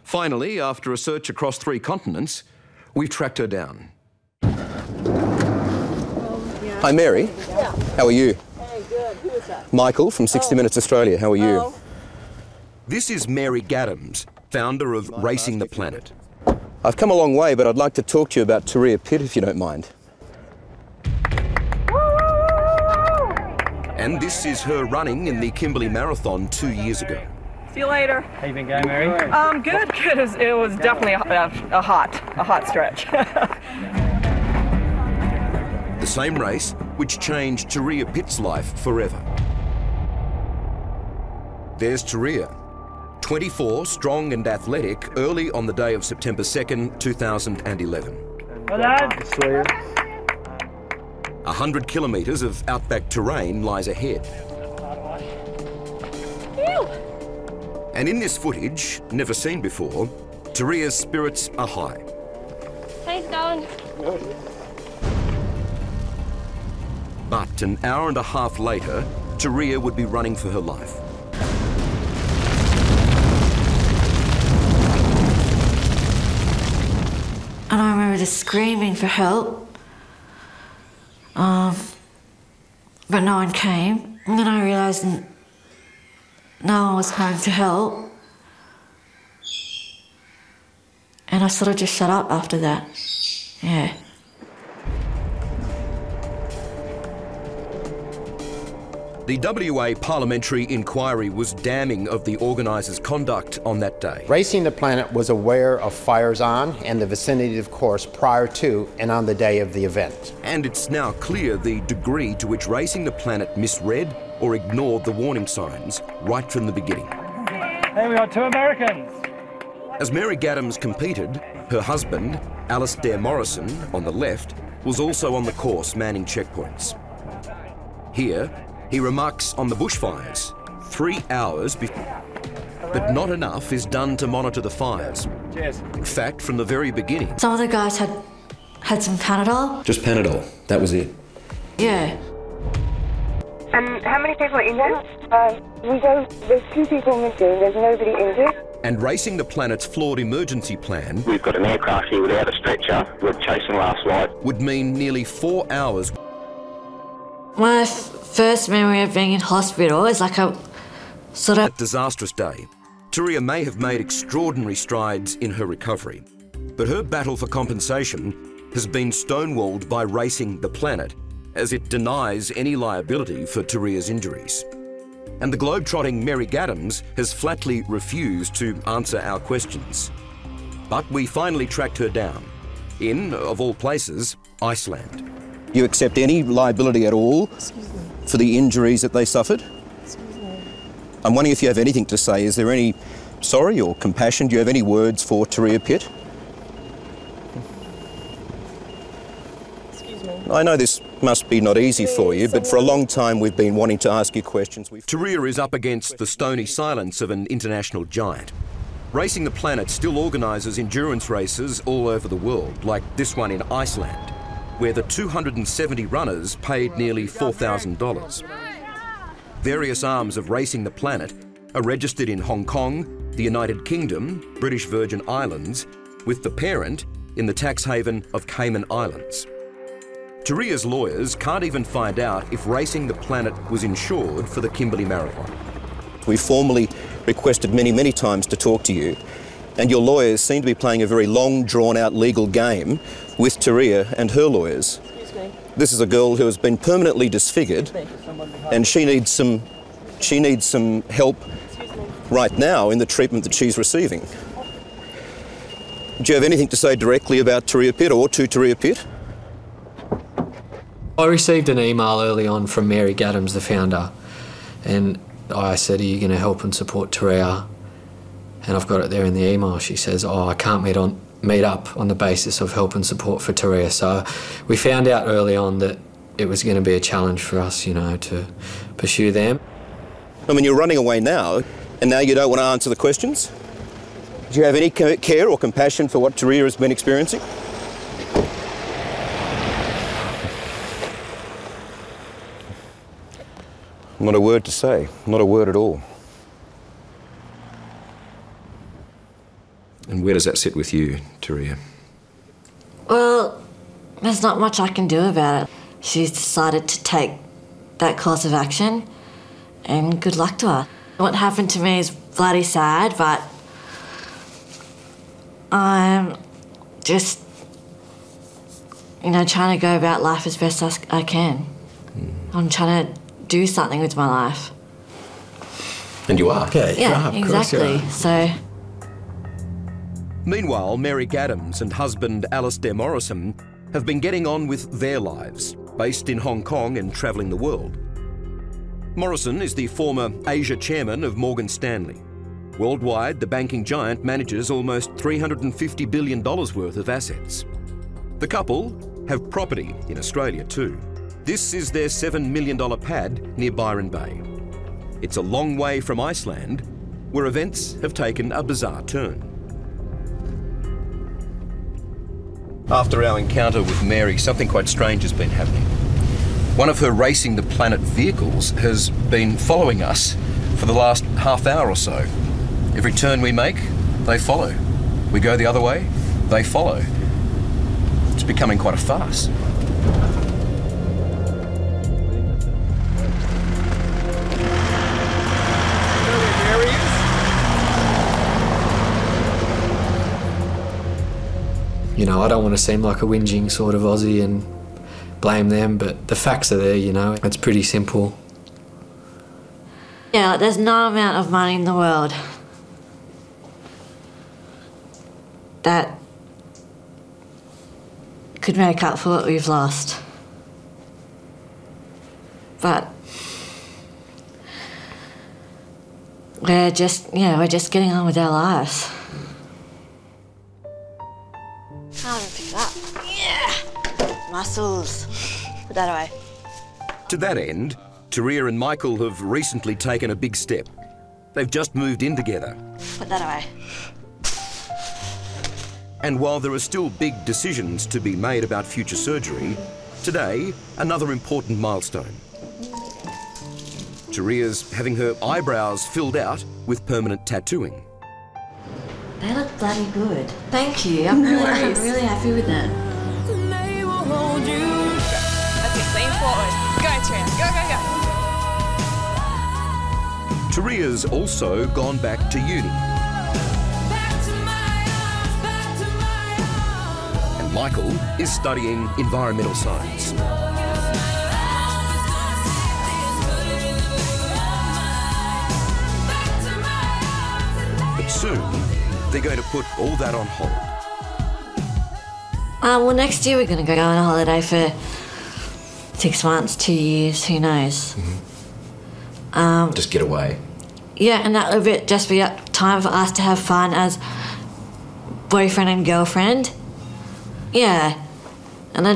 Finally, after a search across 3 continents, we've tracked her down. Hi, Mary. Yeah. How are you? Hey, good. Who is that? Michael from 60 Minutes Australia. How are you? Hello. This is Amelia Adams, founder of Racing the Planet. I've come a long way, but I'd like to talk to you about Turia Pitt, if you don't mind. And this is her running in the Kimberley Marathon 2 years ago. See you later. How you been going, Mary? Good. It was definitely a hot stretch. The same race which changed Turia Pitt's life forever. There's Turia, 24, strong and athletic, early on the day of September 2nd, 2011. Well done. 100 kilometres of outback terrain lies ahead. Ew. And in this footage, never seen before, Turia's spirits are high. How's it going? But an hour and a half later, Turia would be running for her life. And I remember just screaming for help. But no one came. And then I realised no one was coming to help. And I sort of just shut up after that. Yeah. The WA parliamentary inquiry was damning of the organisers' conduct on that day. Racing the Planet was aware of fires on and the vicinity of course prior to and on the day of the event. And it's now clear the degree to which Racing the Planet misread or ignored the warning signs right from the beginning. Hey, we got 2 Americans. As Amelia Adams competed, her husband, Alistair Morrison, on the left, was also on the course manning checkpoints. Here, he remarks on the bushfires, 3 hours before, but not enough is done to monitor the fires. Cheers. In fact, from the very beginning. Some of the guys had some Panadol. Just Panadol, that was it. Yeah. How many people are injured? There's 2 people missing, there's nobody injured. And Racing the Planet's flawed emergency plan, we've got an aircraft here without a stretcher, we're chasing last light, would mean nearly 4 hours. My first memory of being in hospital is like a sort of... A disastrous day. Turia may have made extraordinary strides in her recovery, but her battle for compensation has been stonewalled by Racing the Planet, as it denies any liability for Turia's injuries. And the globe-trotting Amelia Adams has flatly refused to answer our questions. But we finally tracked her down, in, of all places, Iceland. You accept any liability at all for the injuries that they suffered? I'm wondering if you have anything to say. Is there any sorry or compassion? Do you have any words for Turia Pitt? Excuse me. I know this must be not easy for you, but for a long time we've been wanting to ask you questions. Turia is up against the stony silence of an international giant. Racing the Planet still organises endurance races all over the world, like this one in Iceland, where the 270 runners paid nearly $4,000. Various arms of Racing the Planet are registered in Hong Kong, the United Kingdom, British Virgin Islands, with the parent in the tax haven of Cayman Islands. Turia's lawyers can't even find out if Racing the Planet was insured for the Kimberley Marathon. We formally requested many times to talk to you, and your lawyers seem to be playing a very long, drawn-out legal game with Turia and her lawyers. Excuse me. This is a girl who has been permanently disfigured, and she needs some help right now in the treatment that she's receiving. Do you have anything to say directly about Turia Pitt or to Turia Pitt? I received an email early on from Amelia Adams, the founder, and I said, "Are you going to help and support Turia?" And I've got it there in the email. She says, "Oh, I can't meet up on the basis of help and support for Turia." So we found out early on that it was going to be a challenge for us, you know, to pursue them. I mean, you're running away now, and now you don't want to answer the questions? Do you have any care or compassion for what Turia has been experiencing? Not a word to say, not a word at all. And where does that sit with you, Turia? Well, there's not much I can do about it. She's decided to take that course of action, and good luck to her. What happened to me is bloody sad, but I'm just, you know, trying to go about life as best as I can. I'm trying to do something with my life. And you are? Yeah, exactly. So. Meanwhile, Mary Adams and husband Alistair Morrison have been getting on with their lives, based in Hong Kong and travelling the world. Morrison is the former Asia chairman of Morgan Stanley. Worldwide, the banking giant manages almost $350 billion worth of assets. The couple have property in Australia too. This is their $7 million pad near Byron Bay. It's a long way from Iceland, where events have taken a bizarre turn. After our encounter with Mary, something quite strange has been happening. One of her Racing the Planet vehicles has been following us for the last half hour or so. Every turn we make, they follow. We go the other way, they follow. It's becoming quite a farce. You know, I don't want to seem like a whinging sort of Aussie and blame them, but the facts are there, you know. It's pretty simple. Yeah, there's no amount of money in the world that could make up for what we've lost. But we're just getting on with our lives. I'll pick it up. Yeah! Muscles. Put that away. To that end, Turia and Michael have recently taken a big step. They've just moved in together. Put that away. And while there are still big decisions to be made about future surgery, today, another important milestone. Turia's having her eyebrows filled out with permanent tattooing. They look bloody good. Thank you. I'm really happy with them. Okay, lean forward. Go, Turia. Go, go, go. Turia's also gone back to uni. And Michael is studying environmental science. But soon, they're going to put all that on hold. Well, next year we're going to go on a holiday for 6 months, 2 years, who knows. Just get away. Yeah, and that would just be a time for us to have fun as boyfriend and girlfriend. Yeah, and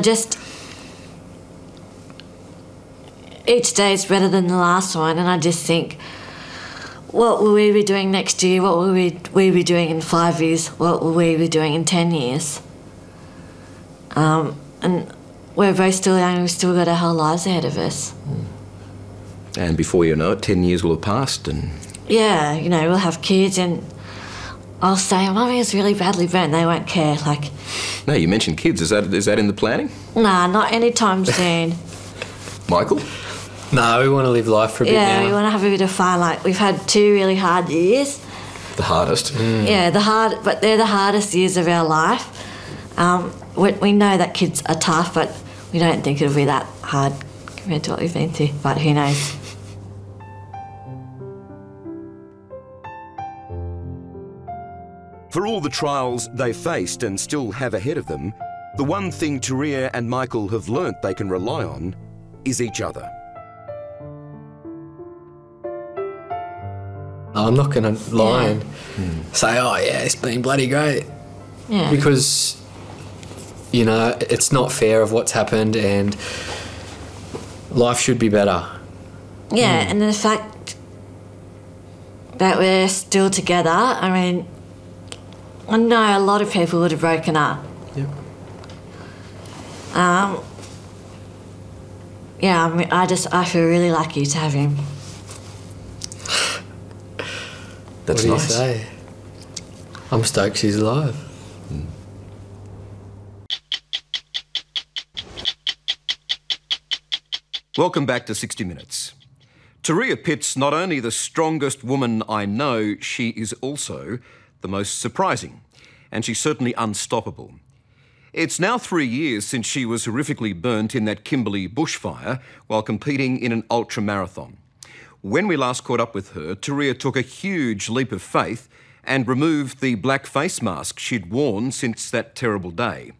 each day is better than the last one, and I just think, what will we be doing next year? What will we be doing in 5 years? What will we be doing in 10 years? And we're both still young, we've still got our whole lives ahead of us. And before you know it, 10 years will have passed and... Yeah, you know, we'll have kids and I'll say, Mummy is really badly burnt, they won't care, like... No, you mentioned kids, is that in the planning? Nah, not anytime soon. Michael? No, we want to live life for a bit now. Yeah, we want to have a bit of fun, like, we've had 2 really hard years. The hardest? Yeah, but they're the hardest years of our life. We know that kids are tough, but we don't think it'll be that hard compared to what we've been through, but who knows. For all the trials they faced and still have ahead of them, the one thing Turia and Michael have learnt they can rely on is each other. I'm not going to lie and say, oh yeah, it's been bloody great. Yeah. Because, you know, it's not fair of what's happened and life should be better. Yeah, and the fact that we're still together, I mean, I know a lot of people would have broken up. Yep. Yeah, I mean, I feel really lucky to have him. That's what do nice. You say? I'm stoked she's alive. Welcome back to 60 Minutes. Turia Pitt's not only the strongest woman I know, she is also the most surprising, and she's certainly unstoppable. It's now 3 years since she was horrifically burnt in that Kimberley bushfire while competing in an ultra-marathon. When we last caught up with her, Turia took a huge leap of faith and removed the black face mask she'd worn since that terrible day.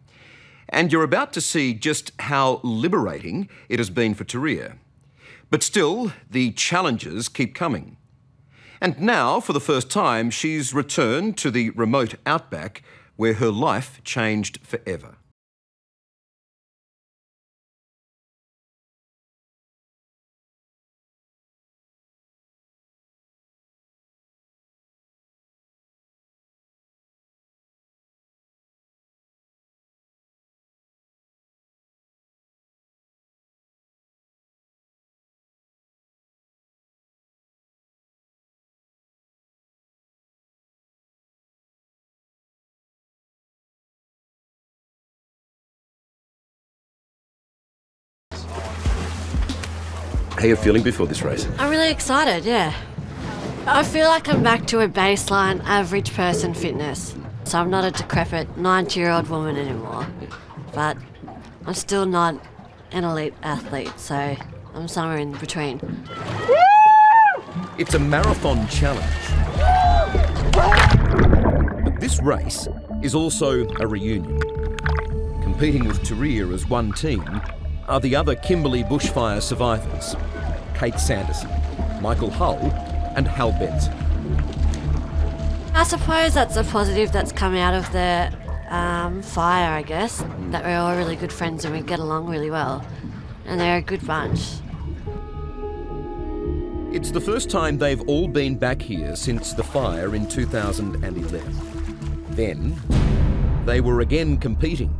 And you're about to see just how liberating it has been for Turia. But still, the challenges keep coming. And now, for the first time, she's returned to the remote outback where her life changed forever. How are you feeling before this race? I'm really excited, yeah. I feel like I'm back to a baseline average person fitness. So I'm not a decrepit 90-year-old woman anymore. But I'm still not an elite athlete, so I'm somewhere in between. It's a marathon challenge. But this race is also a reunion. Competing with Turia as one team are the other Kimberley bushfire survivors, Kate Sanderson, Michael Hull and Hal Benson. I suppose that's a positive that's come out of the fire, I guess, that we're all really good friends and we get along really well. And they're a good bunch. It's the first time they've all been back here since the fire in 2011. Then, they were again competing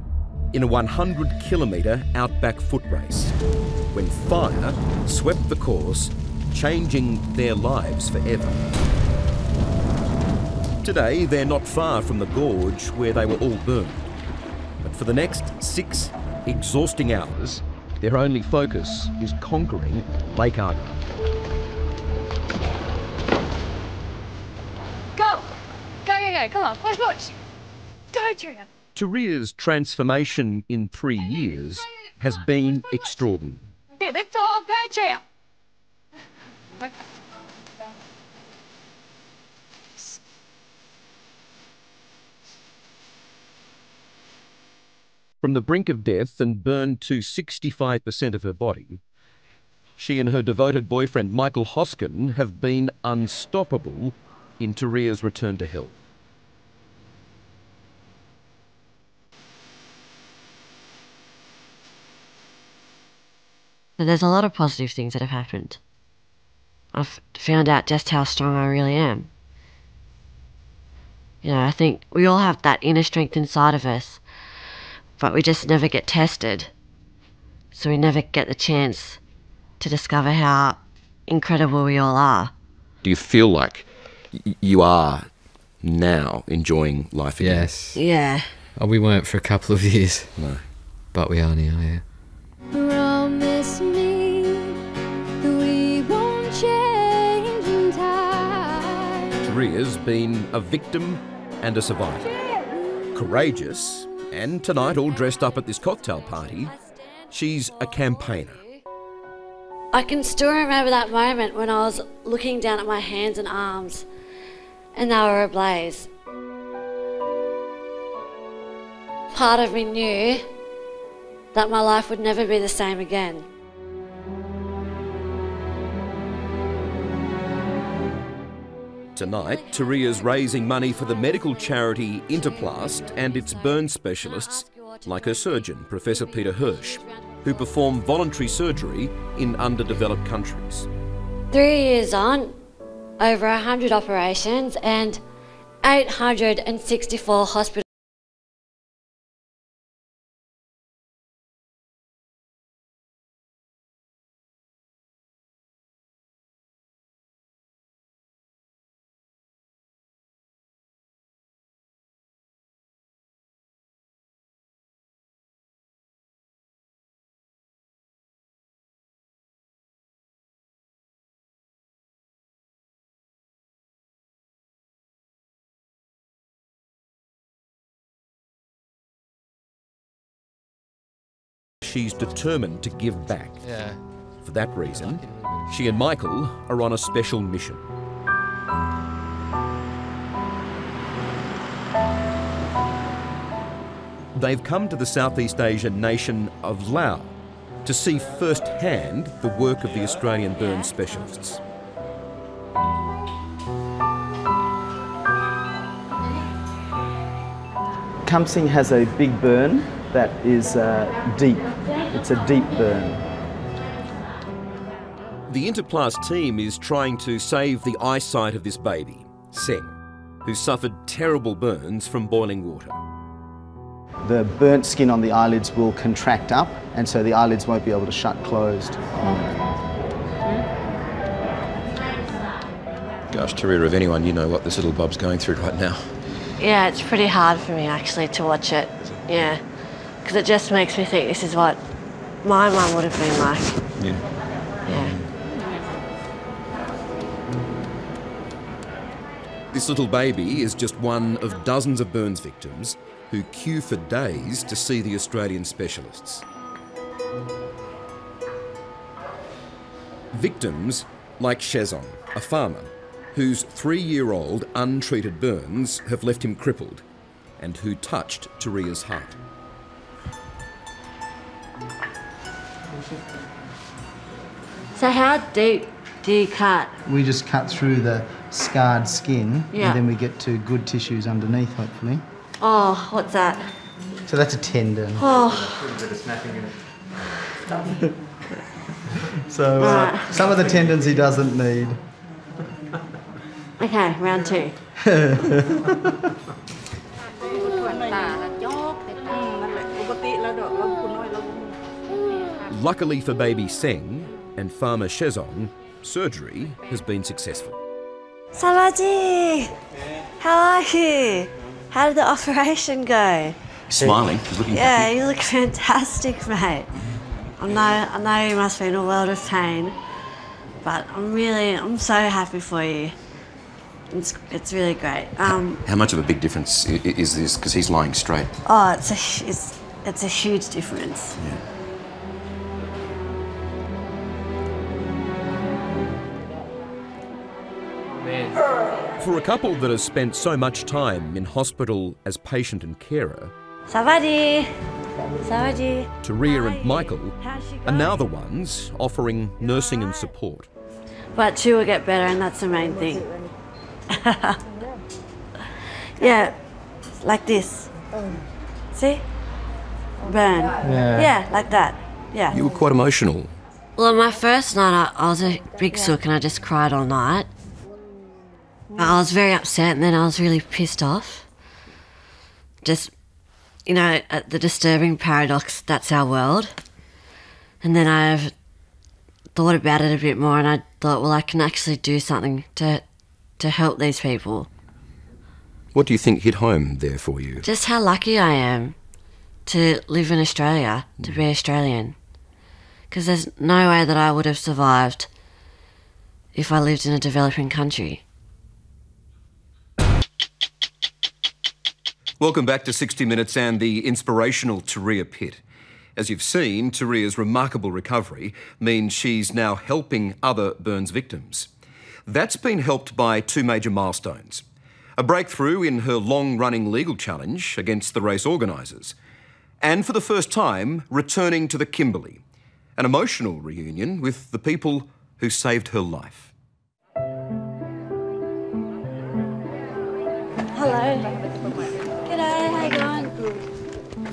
in a 100-kilometre outback foot race, when fire swept the course, changing their lives forever. Today, they're not far from the gorge where they were all burned. But for the next 6 exhausting hours, their only focus is conquering Lake Hegarty. Go! Go! Come on, push! Go, Turia! Turia's transformation in 3 years has been extraordinary. Okay, lift off, go, Turia! From the brink of death and burned to 65% of her body, She and her devoted boyfriend Michael Hoskin have been unstoppable in Turia's return to health. There's a lot of positive things that have happened. I've found out just how strong I really am. You know, I think we all have that inner strength inside of us, but we just never get tested. So we never get the chance to discover how incredible we all are. Do you feel like you are now enjoying life again? Yes. Yeah. Oh, we weren't for a couple of years. No. But we are now, yeah. Promise me that we won't change in time. Turia's been a victim and a survivor. Courageous, and tonight all dressed up at this cocktail party, she's a campaigner. I can still remember that moment when I was looking down at my hands and arms and they were ablaze. Part of me knew that my life would never be the same again. Tonight, Turia's raising money for the medical charity Interplast and its burn specialists, like her surgeon, Professor Peter Hirsch, who perform voluntary surgery in underdeveloped countries. 3 years on, over 100 operations and 864 hospitals. She's determined to give back. Yeah. For that reason, she and Michael are on a special mission. They've come to the Southeast Asian nation of Laos to see firsthand the work of the Australian burn specialists. Kamsing has a big burn that is deep. It's a deep burn. The Interplast team is trying to save the eyesight of this baby, Seng, who suffered terrible burns from boiling water. The burnt skin on the eyelids will contract up, and so the eyelids won't be able to shut closed. Gosh, Turia, of anyone, you know what this little bub's going through right now. Yeah, it's pretty hard for me actually to watch it. Yeah, because it just makes me think this is what my mum would have been like. Yeah. Yeah. This little baby is just one of dozens of burns victims who queue for days to see the Australian specialists. Victims like Shezong, a farmer, whose 3-year-old untreated burns have left him crippled and who touched Turia's heart. So how deep do you cut? We just cut through the scarred skin, Yeah. and then we get to good tissues underneath, hopefully. Oh, what's that? So that's a tendon. Oh. So some of the tendons he doesn't need. Okay, round 2. Luckily for baby Seng and farmer Shezong, surgery has been successful. Sawadee! How are you? How did the operation go? Smiling, she's looking Yeah, happy. you look fantastic, mate. I know you must be in a world of pain, but I'm so happy for you. It's really great. How much of a big difference is this? Because he's lying straight. Oh, it's a huge difference. Yeah. For a couple that has spent so much time in hospital as patient and carer, Sawadee! Turia and Michael are now the ones offering nursing and support. But she will get better, and that's the main thing. Yeah, like this. See? Burn. Yeah, like that. Yeah. You were quite emotional. Well, my first night, I was a big sook and I just cried all night. I was very upset, and then I was really pissed off. Just, you know, at the disturbing paradox, that's our world. And then I've thought about it a bit more, and I thought, well, I can actually do something to help these people. What do you think hit home there for you? Just how lucky I am to live in Australia, to be Australian. Because there's no way that I would have survived if I lived in a developing country. Welcome back to 60 Minutes and the inspirational Turia Pitt. As you've seen, Turia's remarkable recovery means she's now helping other burns victims. That's been helped by two major milestones. A breakthrough in her long-running legal challenge against the race organisers. And for the first time, returning to the Kimberley. An emotional reunion with the people who saved her life. Hello. G'day, how you going?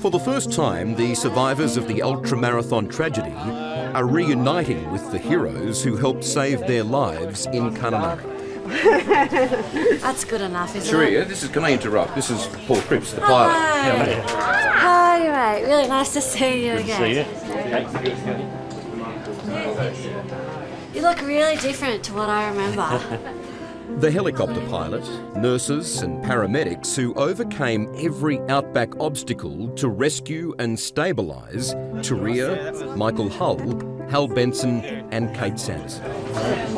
For the first time, the survivors of the ultramarathon tragedy are reuniting with the heroes who helped save their lives in Kununurra. That's good enough, isn't Turia, it? can I interrupt? This is Paul Cripps, the pilot. Hi. Hi, mate. Really nice to see you again. See you. You look really different to what I remember. The helicopter pilot, nurses and paramedics who overcame every outback obstacle to rescue and stabilise Turia, Michael Hull, Hal Benson and Kate Sanderson. I'm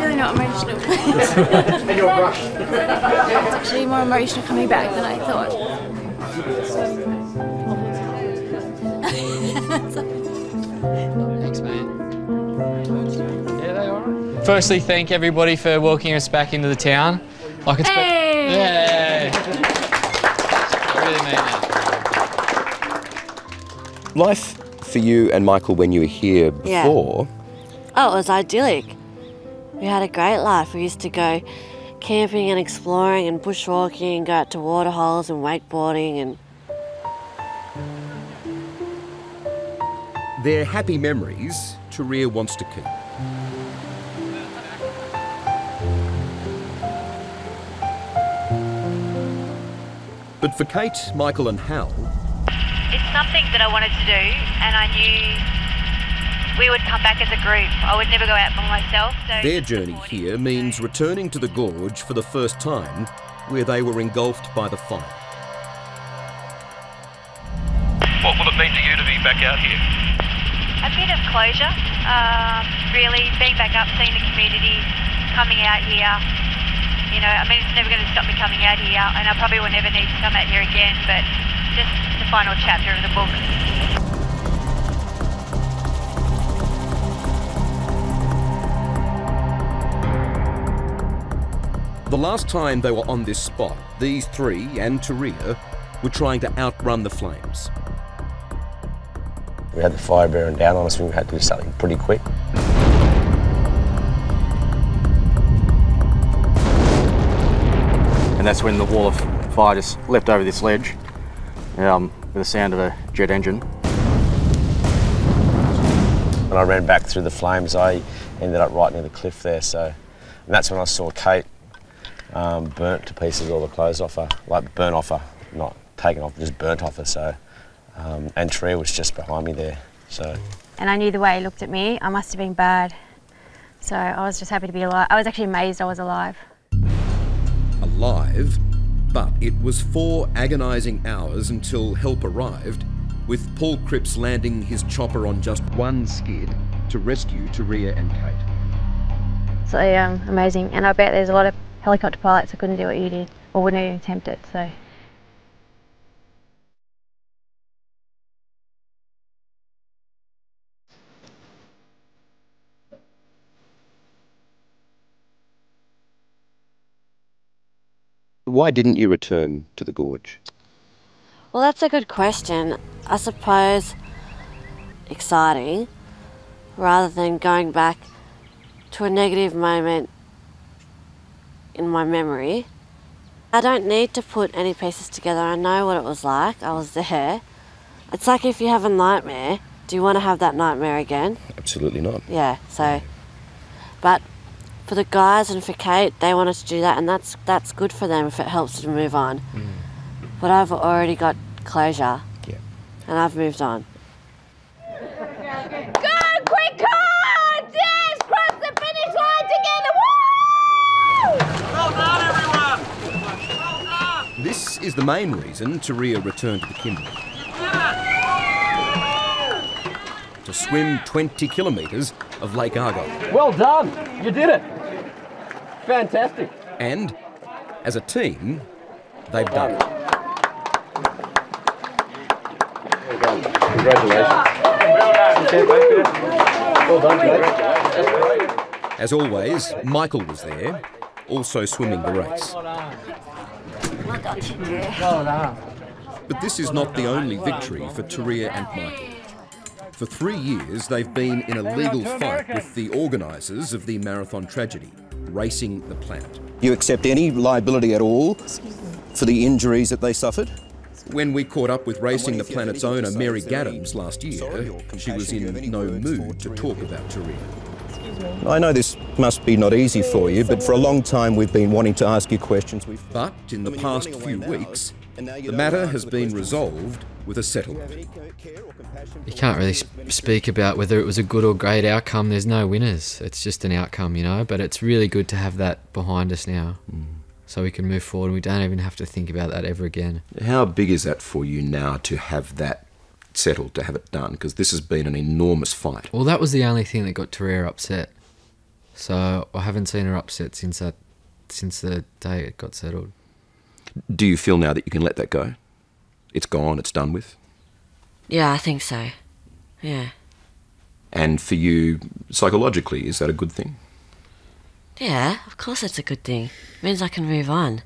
really not emotional. And you're rushed. It's actually more emotional coming back than I thought. Thanks, mate. Yeah, they all right. Firstly, thank everybody for welcoming us back into the town. Like it's Hey! I really mean that. Life for you and Michael when you were here before? Oh, it was idyllic. We had a great life. We used to go camping and exploring and bushwalking, go out to waterholes and wakeboarding and... They're happy memories Turia wants to keep. But for Kate, Michael and Hal... It's something that I wanted to do, and I knew we would come back as a group. I would never go out by myself. So Their journey here means returning to the gorge for the first time, where they were engulfed by the fire. What will it mean to you to be back out here? a bit of closure, really being back up, seeing the community, coming out here. You know, I mean, it's never going to stop me coming out here, and I probably will never need to come out here again, but just the final chapter of the book. The last time they were on this spot, these three and Turia were trying to outrun the flames. We had the fire bearing down on us, we had to do something pretty quick. And that's when the wall of fire just leapt over this ledge with the sound of a jet engine. When I ran back through the flames, I ended up right near the cliff there, and that's when I saw Kate burnt to pieces, all the clothes off her, like burnt off her, not taken off, just burnt off her. So, and Turia was just behind me there. So. And I knew the way he looked at me, I must have been bad. So I was just happy to be alive. I was actually amazed I was alive. Alive, but it was 4 agonising hours until help arrived, with Paul Cripps landing his chopper on just one skid to rescue Turia and Kate. So amazing, and I bet there's a lot of helicopter pilots that couldn't do what you did, or wouldn't even attempt it, so. Why didn't you return to the gorge? Well, that's a good question. I suppose exciting rather than going back to a negative moment in my memory. I don't need to put any pieces together. I know what it was like. I was there. It's like if you have a nightmare, do you want to have that nightmare again? Absolutely not. Yeah, so... But for the guys and for Kate, they wanted to do that, and that's good for them if it helps them move on. But I've already got closure. Yeah. And I've moved on. Go, quick car! Yes, cross the finish line together! Woo! Well done, everyone! Well done! This is the main reason Turia returned to the Kimberley. To swim 20 kilometres of Lake Argyle. Well done! You did it! Fantastic. And, as a team, they've done it. Well done. Congratulations. Well done, Kate. As always, Michael was there, also swimming the race. Well done, Turia. Well done. But this is not the only victory for Turia and Michael. For 3 years, they've been in a legal fight with the organisers of the marathon tragedy, Racing the Planet. You accept any liability at all for the injuries that they suffered? When we caught up with Racing the Planet's owner, Mary Adams, last year, she was in no mood to talk about Turia. I know this must be not easy for you, but for a long time we've been wanting to ask you questions. But in the past few weeks, the matter has been resolved with a settlement. You can't really speak about whether it was a good or great outcome. There's no winners. It's just an outcome, you know, but it's really good to have that behind us now. So we can move forward and we don't even have to think about that ever again. How big is that for you now to have that settled, to have it done? Because this has been an enormous fight. Well, that was the only thing that got Turia upset. So I haven't seen her upset since the day it got settled. Do you feel now that you can let that go? It's gone, it's done with? Yeah, I think so. Yeah. And for you, psychologically, is that a good thing? Yeah, of course it's a good thing. It means I can move on.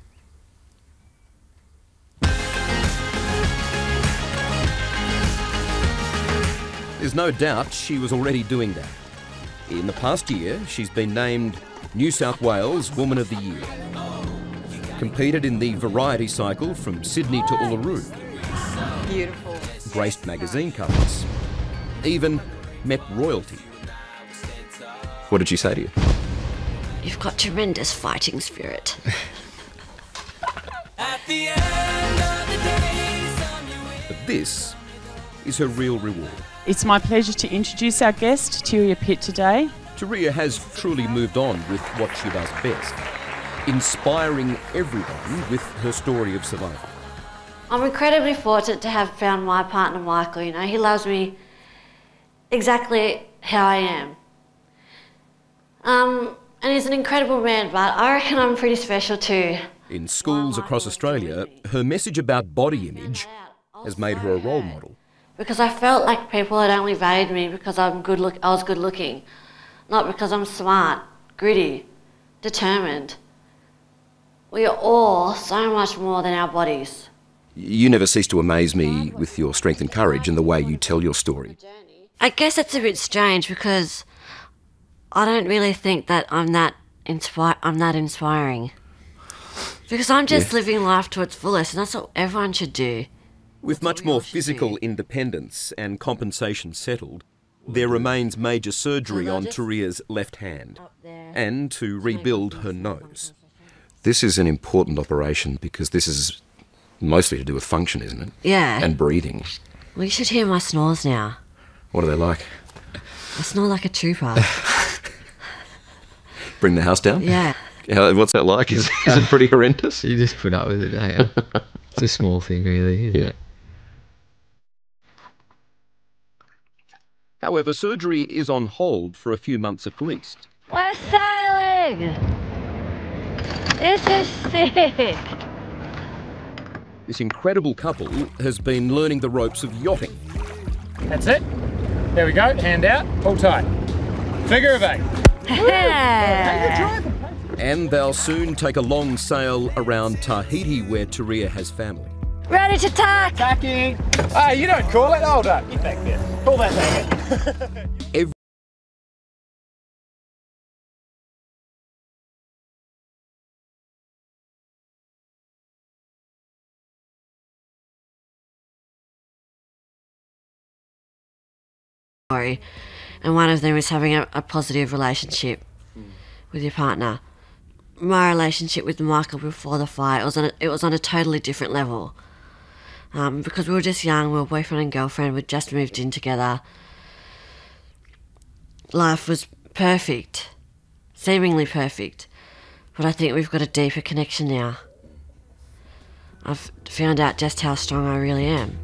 There's no doubt she was already doing that. In the past year, she's been named New South Wales Woman of the Year. Competed in the variety cycle from Sydney to Uluru. Beautiful. Graced magazine covers. Even met royalty. What did she say to you? You've got tremendous fighting spirit. But this is her real reward. It's my pleasure to introduce our guest, Turia Pitt, today. Turia has truly moved on with what she does best, inspiring everyone with her story of survival. I'm incredibly fortunate to have found my partner, Michael. You know, he loves me exactly how I am. And he's an incredible man, but I reckon I'm pretty special too. In schools across Australia, her message about body image has made her a role model. Because I felt like people had only valued me because I was good looking, not because I'm smart, gritty, determined. We are all so much more than our bodies. You never cease to amaze me with your strength and courage and the way you tell your story. I guess it's a bit strange because I don't really think that I'm that inspiring. Because I'm just living life to its fullest, and that's what everyone should do. With much more physical independence and compensation settled, there remains major surgery on Turia's left hand and to rebuild her nose. This is an important operation because this is mostly to do with function, isn't it? Yeah. And breathing. Well, you should hear my snores now. What are they like? I snore like a trooper. Bring the house down? Yeah. What's that like? Is it pretty horrendous? You just put up with it, don't you? It's a small thing, really, isn't it? However, surgery is on hold for a few months at least. We're sailing! This is sick! This incredible couple has been learning the ropes of yachting. That's it. There we go. Hand out. Pull tight. Figure of 8. Hey! And they'll soon take a long sail around Tahiti, where Turia has family. Ready to tack! Tacking! Hey, you don't call it, hold on. Get back there. Call that back. And one of them is having a positive relationship with your partner. My relationship with Michael before the fire, it was on a totally different level. Because we were just young, we were boyfriend and girlfriend, we'd just moved in together. Life was perfect, seemingly perfect, but I think we've got a deeper connection now. I've found out just how strong I really am.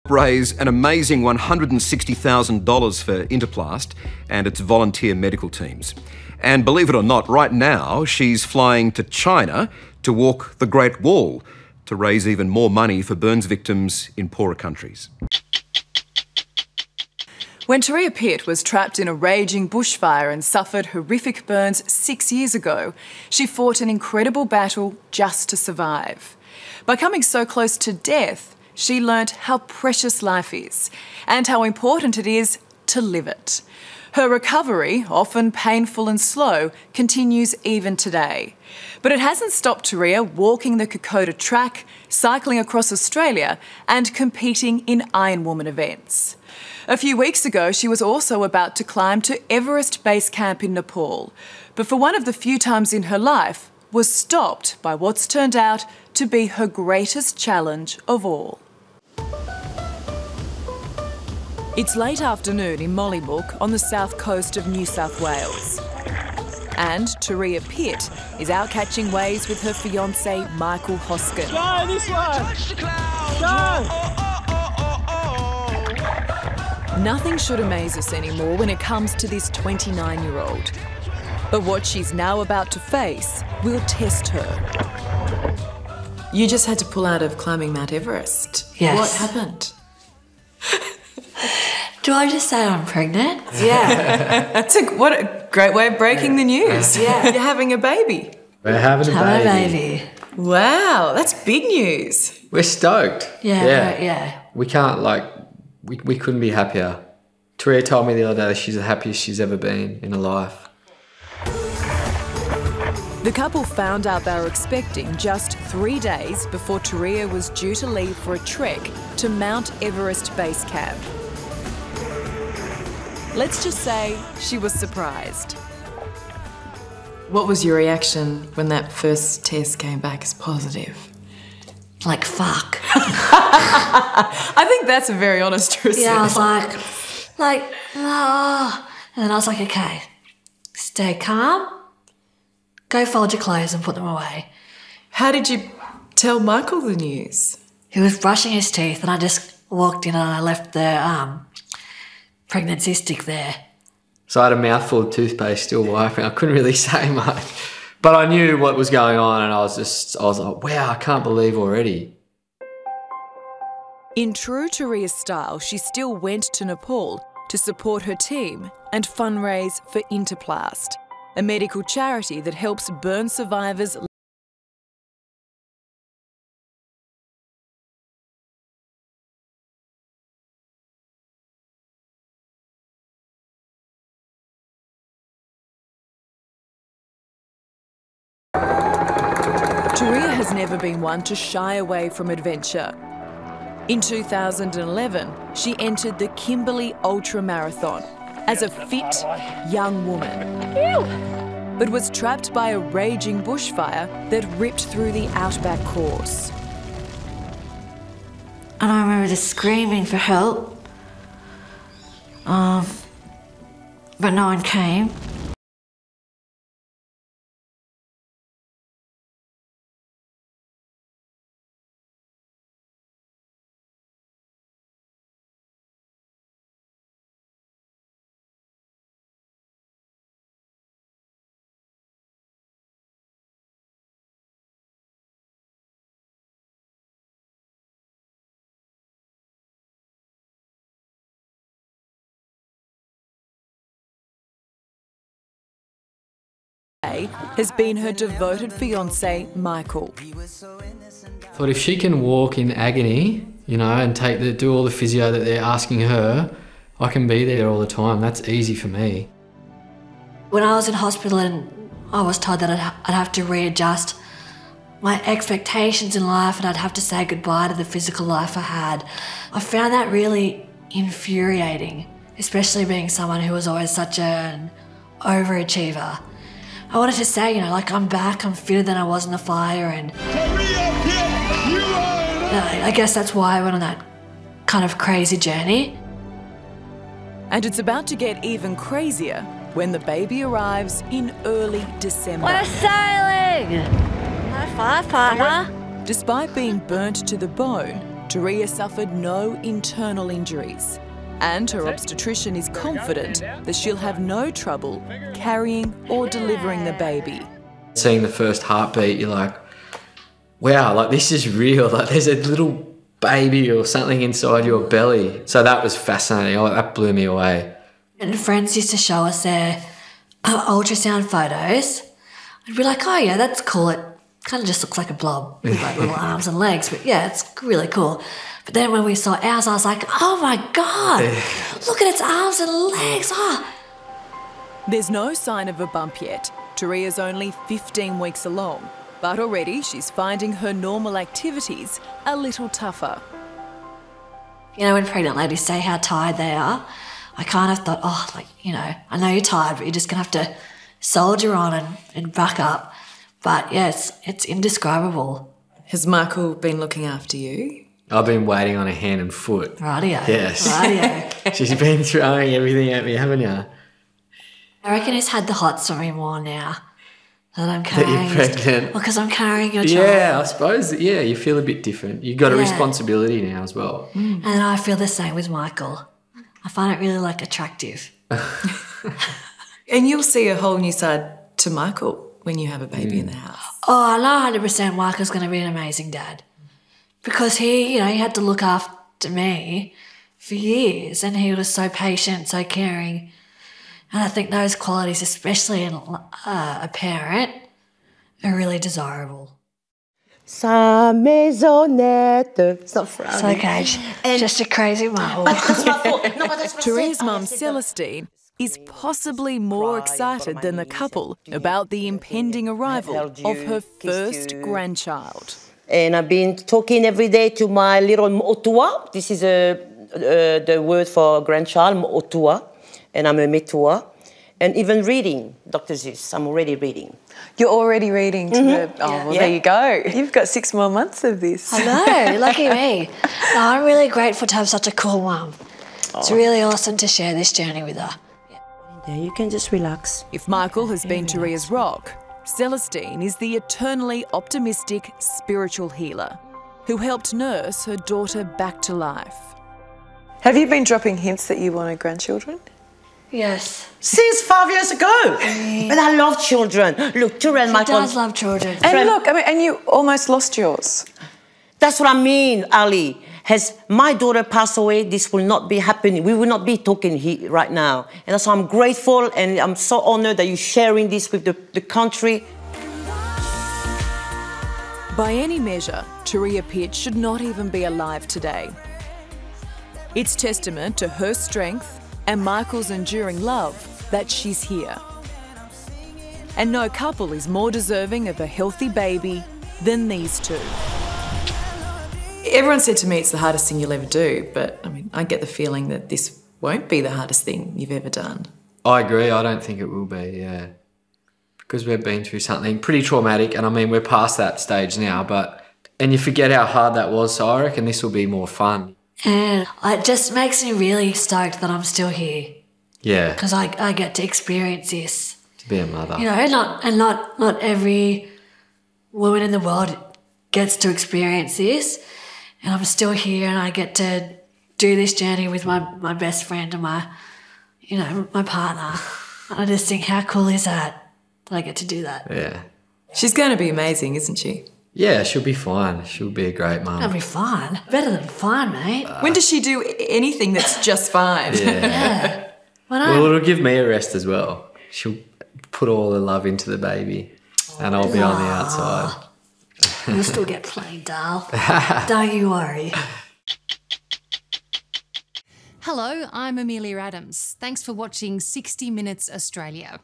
Raise an amazing $160,000 for Interplast and its volunteer medical teams. And believe it or not, right now she's flying to China to walk the Great Wall to raise even more money for burns victims in poorer countries. When Turia Pitt was trapped in a raging bushfire and suffered horrific burns 6 years ago, she fought an incredible battle just to survive. By coming so close to death, she learnt how precious life is and how important it is to live it. Her recovery, often painful and slow, continues even today. But it hasn't stopped Turia walking the Kokoda track, cycling across Australia and competing in Iron Woman events. A few weeks ago, she was also about to climb to Everest Base Camp in Nepal, but for one of the few times in her life, was stopped by what's turned out to be her greatest challenge of all. It's late afternoon in Mollymook on the south coast of New South Wales. And Turia Pitt is out catching waves with her fiancé Michael Hoskin. Go this way! Go! Nothing should amaze us anymore when it comes to this 29-year-old. But what she's now about to face will test her. You just had to pull out of climbing Mount Everest. Yes. What happened? Do I just say I'm pregnant? Yeah. What a great way of breaking the news. Yeah. You're having a baby. We're having a baby. Wow, that's big news. We're stoked. Yeah. We can't, we couldn't be happier. Turia told me the other day she's the happiest she's ever been in her life. The couple found out they were expecting just 3 days before Turia was due to leave for a trek to Mount Everest Base Camp. Let's just say she was surprised. What was your reaction when that first test came back as positive? Like, fuck. I think that's a very honest response. Yeah, I was like, oh. And then I was like, okay, stay calm, go fold your clothes and put them away. How did you tell Michael the news? He was brushing his teeth and I just walked in and I left the pregnancy stick there. So I had a mouthful of toothpaste still wiping. I couldn't really say much. But I knew what was going on and I was like, wow, I can't believe already. In true Turia style, she still went to Nepal to support her team and fundraise for Interplast, a medical charity that helps burn survivors. Turia has never been one to shy away from adventure. In 2011, she entered the Kimberley Ultra Marathon as a fit, young woman, but was trapped by a raging bushfire that ripped through the outback course. And I remember just screaming for help, but no one came. today has been her devoted fiancé, Michael. Thought if she can walk in agony, you know, and do all the physio that they're asking her, I can be there all the time. That's easy for me. When I was in hospital and I was told that I'd have to readjust my expectations in life and I'd have to say goodbye to the physical life I had, I found that really infuriating, especially being someone who was always such an overachiever. I wanted to say, you know, like, I'm back, I'm fitter than I was in the fire, and I guess that's why I went on that kind of crazy journey. And it's about to get even crazier when the baby arrives in early December. We're sailing! High five, partner. Despite being burnt to the bone, Turia suffered no internal injuries. And her obstetrician is confident that she'll have no trouble carrying or delivering the baby. Seeing the first heartbeat, you're like, wow, like, this is real. Like, there's a little baby or something inside your belly. So that was fascinating. Oh, that blew me away. And friends used to show us their ultrasound photos. I'd be like, oh yeah, that's cool. It kind of just looks like a blob with like little arms and legs, but yeah, it's really cool. But then when we saw ours, I was like, oh my God, look at its arms and legs. Oh. There's no sign of a bump yet. Turia's only 15 weeks along, but already she's finding her normal activities a little tougher. You know, when pregnant ladies say how tired they are, I kind of thought, oh, like, you know, I know you're tired, but you're just going to have to soldier on and buck up. But yes, it's indescribable. Has Michael been looking after you? I've been waiting on a hand and foot. Rightio. Yes. Rightio. She's been throwing everything at me, haven't you? I reckon he's had the hots on me more now that I'm carrying. That you're pregnant. Well, because I'm carrying your child. Yeah, I suppose, yeah, you feel a bit different. You've got a responsibility now as well. And I feel the same with Michael. I find it really, like, attractive. And you'll see a whole new side to Michael when you have a baby in the house. Oh, I know 100% Michael's going to be an amazing dad. Because he, you know, he had to look after me for years and he was so patient, so caring. And I think those qualities, especially in a parent, are really desirable. Sa maisonnette. It's not for It's okay. Just a crazy mum. Turia's mum, Celestine, is possibly more excited than the couple about the impending arrival of her first grandchild. And I've been talking every day to my little motua. This is the word for grandchild, motua. And I'm a metua. And even reading, Dr. Zeus, I'm already reading. You're already reading to the... Oh, well, there you go. You've got 6 more months of this. I know, lucky me. No, I'm really grateful to have such a cool mum. It's really awesome to share this journey with her. Yeah, you can just relax. If Michael has been Turia's rock, Celestine is the eternally optimistic spiritual healer who helped nurse her daughter back to life. Have you been dropping hints that you wanted grandchildren? Yes. Since 5 years ago. But I love children. Look, Turia and Michael... She does love children. And look, I mean, and you almost lost yours. That's what I mean, Ali. Has my daughter passed away, this will not be happening. We will not be talking here right now. And that's why I'm grateful and I'm so honored that you're sharing this with the country. By any measure, Turia Pitt should not even be alive today. It's testament to her strength and Michael's enduring love that she's here. And no couple is more deserving of a healthy baby than these two. Everyone said to me it's the hardest thing you'll ever do, but I mean, I get the feeling that this won't be the hardest thing you've ever done. I agree, I don't think it will be, yeah. Because we've been through something pretty traumatic, and I mean, we're past that stage now, and you forget how hard that was, so I reckon this will be more fun. And it just makes me really stoked that I'm still here. Yeah. Because I get to experience this. To be a mother. You know, not every woman in the world gets to experience this. And I'm still here and I get to do this journey with my best friend and my partner. And I just think, how cool is that I get to do that? Yeah. She's going to be amazing, isn't she? Yeah, she'll be fine. She'll be a great mum. That'll be fine. Better than fine, mate. When does she do anything that's just fine? Yeah. Yeah. Well, it'll give me a rest as well. She'll put all the love into the baby, and I'll be on the outside. You'll still get played, Dale. Don't you worry. Hello, I'm Amelia Adams. Thanks for watching 60 Minutes Australia.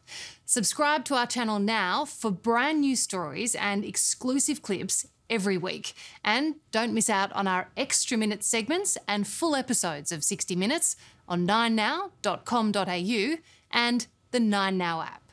Subscribe to our channel now for brand new stories and exclusive clips every week. And don't miss out on our extra minute segments and full episodes of 60 Minutes on 9now.com.au and the 9Now app.